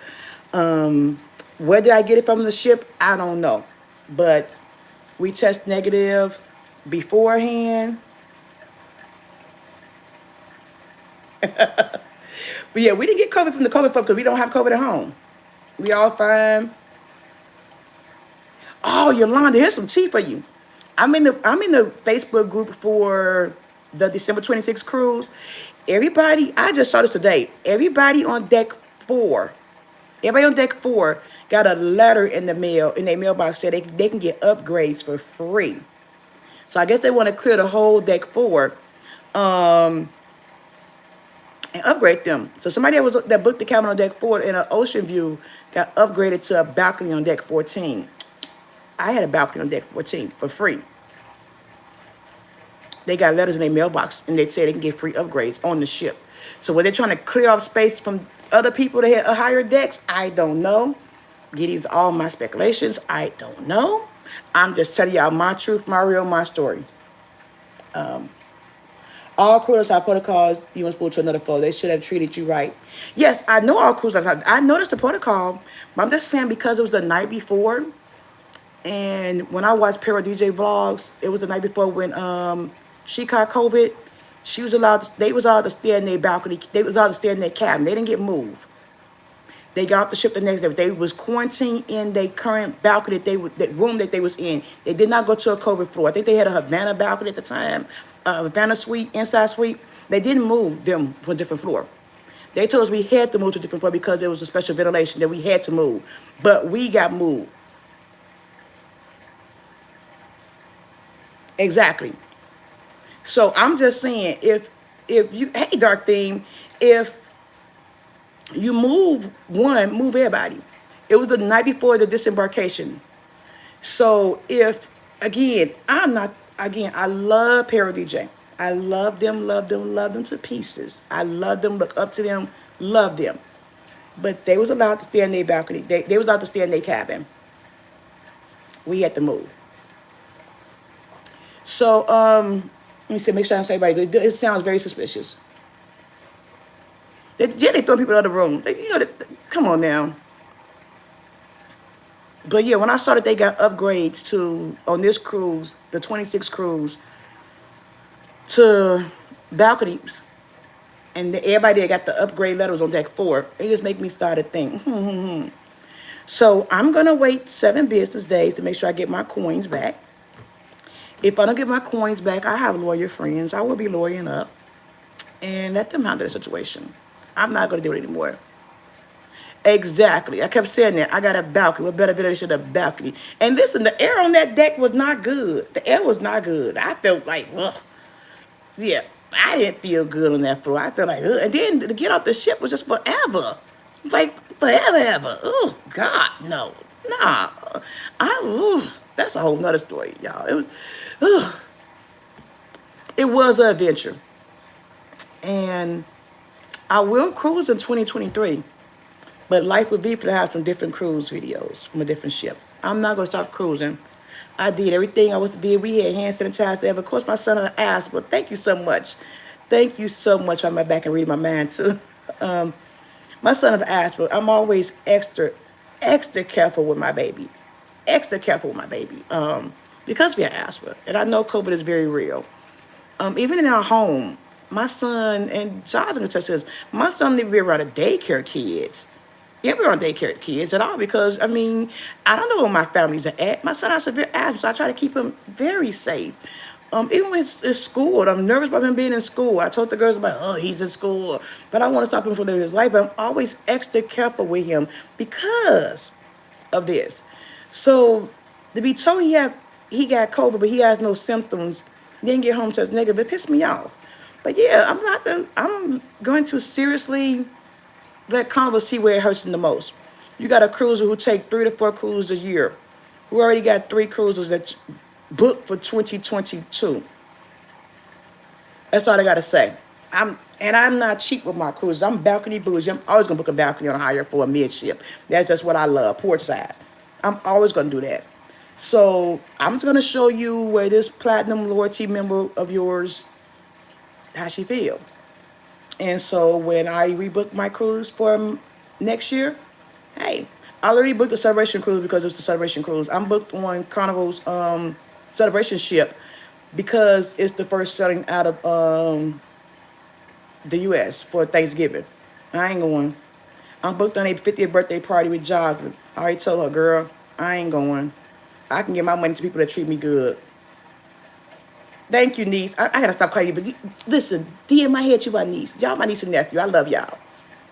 Where did I get it from the ship? I don't know. But we test negative beforehand. But yeah, we didn't get COVID from the COVID because we don't have COVID at home. We all fine. Oh, Yolanda, here's some tea for you. I'm in the Facebook group for the December 26th cruise. Everybody, I just saw this today. Everybody on deck 4 got a letter in the mail, in their mailbox, said they can get upgrades for free. So I guess they want to clear the whole deck 4 and upgrade them. So somebody that booked the cabin on deck 4 in an ocean view got upgraded to a balcony on deck 14. I had a balcony on deck 14 for free. They got letters in their mailbox, and they say they can get free upgrades on the ship. So were they trying to clear off space from other people that had higher decks? I don't know. These all my speculations. I don't know. I'm just telling y'all my truth, my real, my story. All cruisers have protocols. You must move to another floor. They should have treated you right. Yes, I know all cruisers have. I noticed the protocol, but I'm just saying because it was the night before, and when I watched Para DJ vlogs, it was the night before when she caught COVID. They was allowed to stay in their balcony. They was allowed to stay in their cabin. They didn't get moved. They got off the ship the next day. They was quarantined in their current balcony that room that they was in. They did not go to a COVID floor. I think they had a Havana balcony at the time, a Havana suite, inside suite. They didn't move them to a different floor. They told us we had to move to a different floor because there was a special ventilation that we had to move. But we got moved. Exactly. So I'm just saying, if you, hey, Dark Theme, if you move everybody. It was the night before the disembarkation. So again, I love Para DJ. I love them to pieces. I love them, look up to them, love them. But they was allowed to stay in their balcony. They was allowed to stay in their cabin. We had to move. So, let me see, make sure I say everybody good. It sounds very suspicious. They throw people out of the room. Come on now. But yeah, when I saw that they got upgrades to on this cruise, the 26 cruise, to balconies, and everybody that got the upgrade letters on deck 4, it just make me start to think. So I'm gonna wait 7 business days to make sure I get my coins back. If I don't get my coins back, I have lawyer friends. I will be lawyering up and let them handle the situation. I'm not gonna do it anymore. Exactly. I kept saying that. I got a balcony. What better ventilation than a balcony? And listen, the air on that deck was not good. The air was not good. I felt like, ugh. Yeah, I didn't feel good on that floor. I felt like, ugh. And then to get off the ship was just forever. It's like forever, ever. Oh God, no, nah. That's a whole nother story, y'all. Ugh. It was an adventure, and I will cruise in 2023. But life would be for to have some different cruise videos from a different ship. I'm not gonna stop cruising. I did everything I was to do. We had hand sanitizer ever. Of course, my son asked, but thank you so much. Thank you so much for my back and reading my mind too. My son have asked, but I'm always extra careful with my baby. Extra careful with my baby. Because we have asthma. And I know COVID is very real. Even in our home, my son, and John's gonna touch this, my son didn't be around the daycare kids. Yeah, we around daycare kids at all because, I mean, I don't know where my family's at. My son has severe asthma, so I try to keep him very safe. Even when it's school, I'm nervous about him being in school. I told the girls about, oh, he's in school, but I want to stop him from living his life. But I'm always extra careful with him because of this. So to be told he got COVID, but he has no symptoms, then get home test negative, it pissed me off. But yeah, I'm going to seriously let Carnival see where it hurts them the most. You got a cruiser who take 3 to 4 cruises a year. We already got 3 cruisers that booked for 2022. That's all I gotta say. I'm not cheap with my cruises. I'm balcony bougie. I'm always gonna book a balcony on a higher for a midship. That's just what I love, port side. I'm always gonna do that. So I'm just gonna show you where this platinum loyalty member of yours, how she feel. And so when I rebook my cruise for next year, hey, I already booked the celebration cruise because it's the celebration cruise. I'm booked on Carnival's celebration ship because it's the first sailing out of the U.S. for Thanksgiving. I ain't going. I'm booked on a 50th birthday party with Jocelyn. I already told her, girl, I ain't going. I can give my money to people that treat me good. Thank you, niece. I gotta stop calling you, but listen, D in my head, you my niece. Y'all my niece and nephew. I love y'all.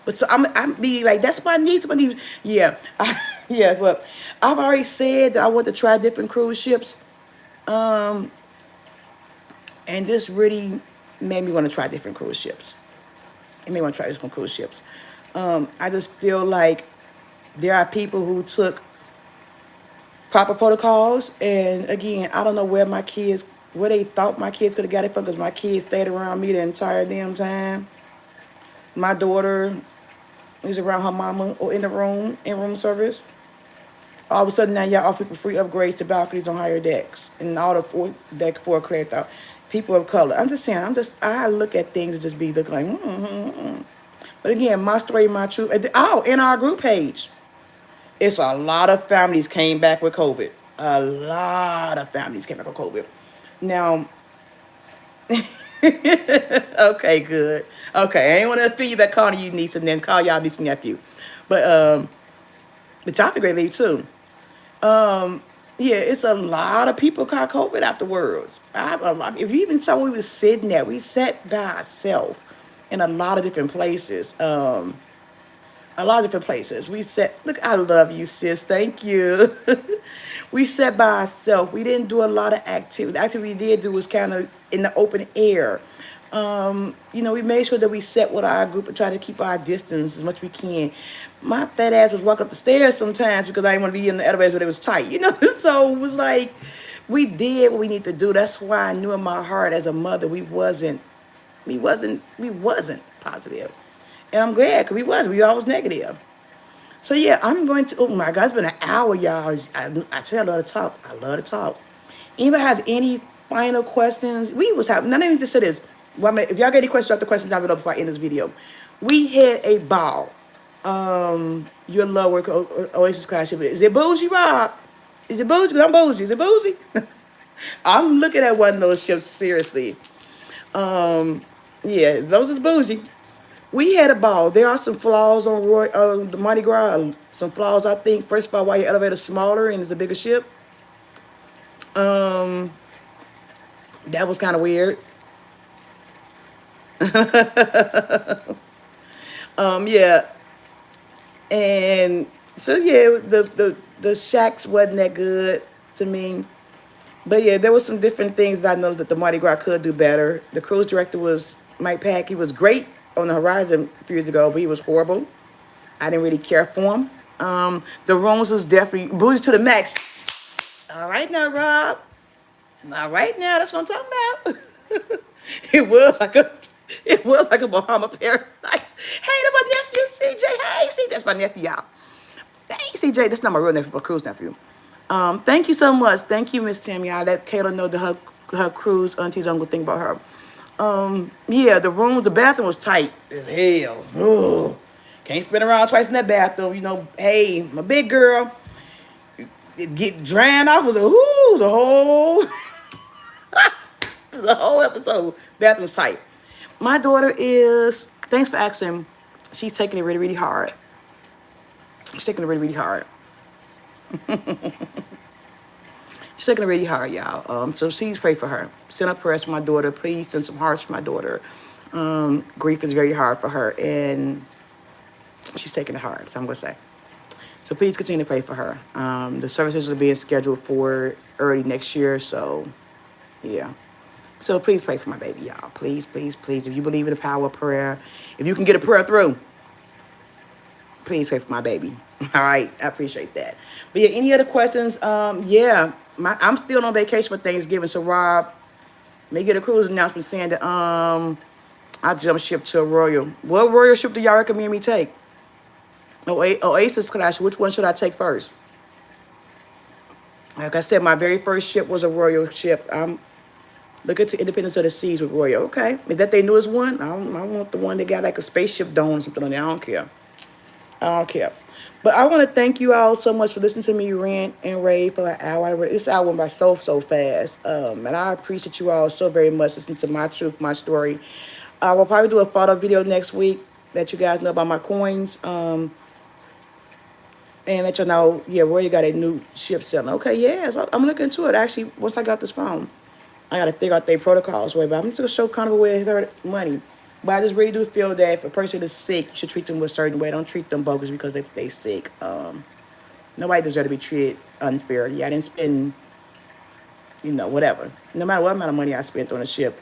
But so I'm be like, that's my niece, my niece. Yeah, yeah. But I've already said that I want to try different cruise ships, and this really made me want to try different cruise ships. It made me want to try different cruise ships. I just feel like there are people who took proper protocols, and again, I don't know where they thought my kids could have got it from, because my kids stayed around me the entire damn time. My daughter is around her mama or in room service. All of a sudden now y'all offer people free upgrades to balconies on higher decks, and all the deck 4 cleared out. People of color. I'm just saying, I look at things and just be looking like, But again, my story, my truth. In our group page, it's a lot of families came back with COVID. A lot of families came back with COVID. Now, okay, good. Okay, I ain't want to offend you by calling you niece and then call y'all niece and nephew. But y'all feel great leave too. Yeah, it's a lot of people caught COVID afterwards. If you even saw where we was sitting there, we sat by ourselves in a lot of different places. A lot of different places. We sat, look, I love you, sis. Thank you. We sat by ourselves. We didn't do a lot of activity. The activity we did do was kind of in the open air. We made sure that we sat with our group and tried to keep our distance as much as we can. My fat ass was walk up the stairs sometimes because I didn't want to be in the elevators when it was tight, So it was like, we did what we need to do. That's why I knew in my heart as a mother we wasn't positive. And I'm glad, because we always negative. So yeah, I'm going to. Oh my God, it's been an hour, y'all. I tell you, I love to talk. I love to talk. Anybody have any final questions? We was having. Not even to say this. Well, I mean, if y'all got any questions, drop the questions down below before I end this video. We had a ball. Your love work Oasis class. Is it bougie, Rob? Is it bougie? 'Cause I'm bougie. Is it bougie? I'm looking at one of those ships seriously. Yeah, those is bougie. We had a ball. There are some flaws on the Mardi Gras. Some flaws, I think. First of all, why your elevator's smaller and it's a bigger ship. That was kind of weird. Yeah, and so yeah, the shacks wasn't that good to me. But yeah, there was some different things that I noticed that the Mardi Gras could do better. The cruise director was Mike Pack. He was great on the Horizon a few years ago, but he was horrible. I didn't really care for him. The rooms was definitely bougie to the max. All right now, Rob. All right now, that's what I'm talking about. it was like a, it was like a Bahama paradise. Hey, that's my nephew, CJ. Hey, CJ, that's my nephew, y'all. Hey, CJ, that's not my real nephew, but cruise nephew. Thank you so much. Thank you, Miss Tammy. I let Kayla know that her cruise auntie's uncle think about her. Yeah, the bathroom was tight as hell. Ugh. Can't spin around twice in that bathroom. You know, hey, my big girl, get drained off was a whole, it was a whole episode. Bathroom's tight. My daughter is, thanks for asking, she's taking it really, really hard. She's taking it really, really hard. She's taking it really hard, y'all. So please pray for her. Send up prayers for my daughter. Please send some hearts for my daughter. Grief is very hard for her, and she's taking it hard. So I'm gonna say. So please continue to pray for her. The services are being scheduled for early next year. So yeah. So please pray for my baby, y'all. Please, please, please. If you believe in the power of prayer, if you can get a prayer through, please pray for my baby. All right, I appreciate that. But yeah, any other questions? Yeah, I'm still on vacation for Thanksgiving. So Rob may get a cruise announcement saying that I jump ship to a royal. What royal ship do y'all recommend me take? Oasis class. Which one should I take first? Like I said, my very first ship was a royal ship. I'm looking to Independence of the Seas with royal. Okay, is that their newest one? I want the one that got like a spaceship dome or something on there. I don't care. I don't care. But I want to thank you all so much for listening to me rant and rave for an hour. This hour went by so fast. And I appreciate you all so very much listening to my truth, my story. I will probably do a photo video next week that you guys know about my coins. And let you know, yeah, Roy got a new ship selling. Okay, yeah, so I'm looking into it. Actually, once I got this phone, I got to figure out their protocols. But I'm just going to show Carnival where their money. But I just really do feel that if a person is sick, you should treat them a certain way. Don't treat them bogus because they sick. Nobody deserves to be treated unfairly. I didn't spend, whatever. No matter what amount of money I spent on a ship,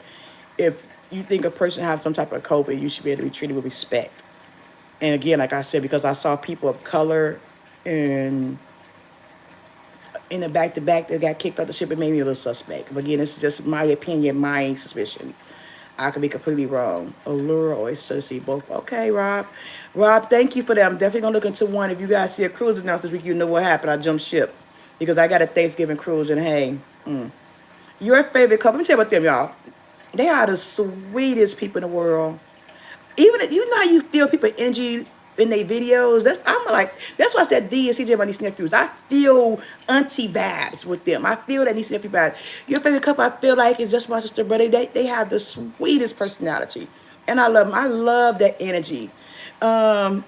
if you think a person has some type of COVID, you should be able to be treated with respect. And again, like I said, because I saw people of color and in the back-to-back that got kicked off the ship, it made me a little suspect. But again, this is just my opinion, my suspicion. I could be completely wrong. Allure always should see both. Okay, Rob. Rob, thank you for that. I'm definitely going to look into one. If you guys see a cruise announcement this week, you know what happened. I jumped ship because I got a Thanksgiving cruise. And hey, your favorite couple. Let me tell you about them, y'all. They are the sweetest people in the world. Even you know how you feel people energy in their videos. That's why I said D and CJ about these nephews. I feel auntie vibes with them. I feel that these nephew vibes. Your favorite couple, I feel like it's just my sister brother. They have the sweetest personality, and I love them. I love that energy. I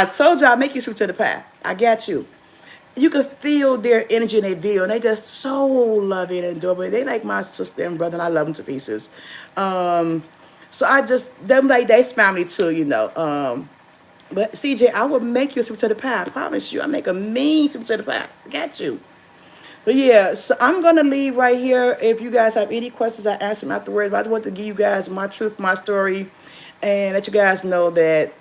told you I'll make you switch to the path. I got you. You can feel their energy in their video, and they just so loving and adorable. They like my sister and brother, and I love them to pieces. So them like that's family too. But CJ, I will make you a super to the pie. I promise you, I make a mean super to the pie. Got you. But yeah, so I'm gonna leave right here. If you guys have any questions, I ask them afterwards. But I just want to give you guys my truth, my story, and let you guys know that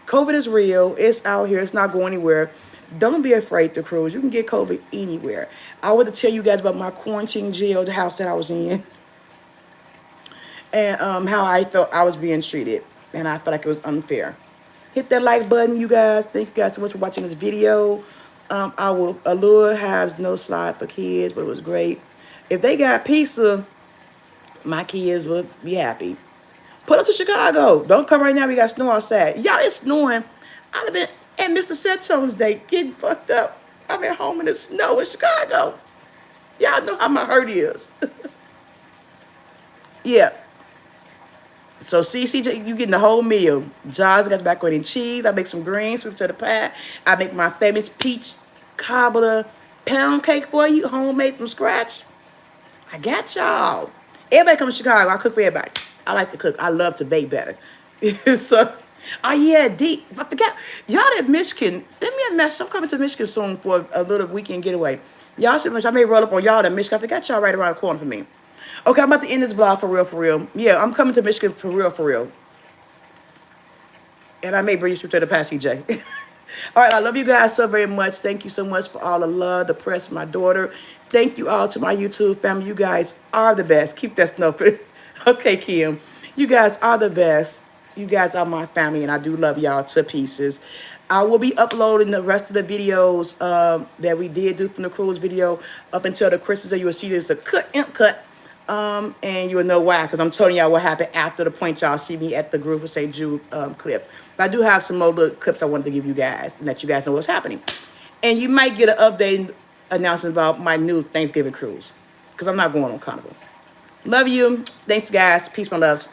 COVID is real. It's out here. It's not going anywhere. Don't be afraid to cruise. You can get COVID anywhere. I want to tell you guys about my quarantine jail, the house that I was in, and how I felt I was being treated, and I felt like it was unfair. Hit that like button, you guys. Thank you guys so much for watching this video. Our Allure has no slide for kids, but it was great. If they got pizza, my kids would be happy. Put up to Chicago. Don't come right now. We got snow outside. Y'all, it's snowing. I'd have been at Mr. Seto's day getting fucked up. I'm at home in the snow in Chicago. Y'all know how my hurt is. Yeah. So CJ, you getting the whole meal. John's got the macaroni and cheese. I make some greens, sweet potato pie. I make my famous peach cobbler pound cake for you, homemade from scratch. I got y'all. Everybody come to Chicago. I cook for everybody. I like to cook. I love to bake better. So, oh yeah, D. I forgot. Y'all at Michigan, send me a message. I'm coming to Michigan soon for a little weekend getaway. Y'all should, I may roll up on y'all at Michigan. I forgot y'all right around the corner for me. Okay, I'm about to end this vlog for real, for real. Yeah, I'm coming to Michigan for real, for real. And I may bring you to the past, CJ. All right, I love you guys so very much. Thank you so much for all the love, the press, my daughter. Thank you all to my YouTube family. You guys are the best. Keep that snuffing. Okay, Kim. You guys are the best. You guys are my family, and I do love y'all to pieces. I will be uploading the rest of the videos that we did do from the cruise video up until the Christmas day. You will see there's a cut. And you will know why, because I'm telling y'all what happened after the point y'all see me at the Groove for St. Jude clip. But I do have some more little clips I wanted to give you guys and let you guys know what's happening. And you might get an update announcement about my new Thanksgiving cruise, because I'm not going on Carnival. Love you. Thanks, guys. Peace, my loves.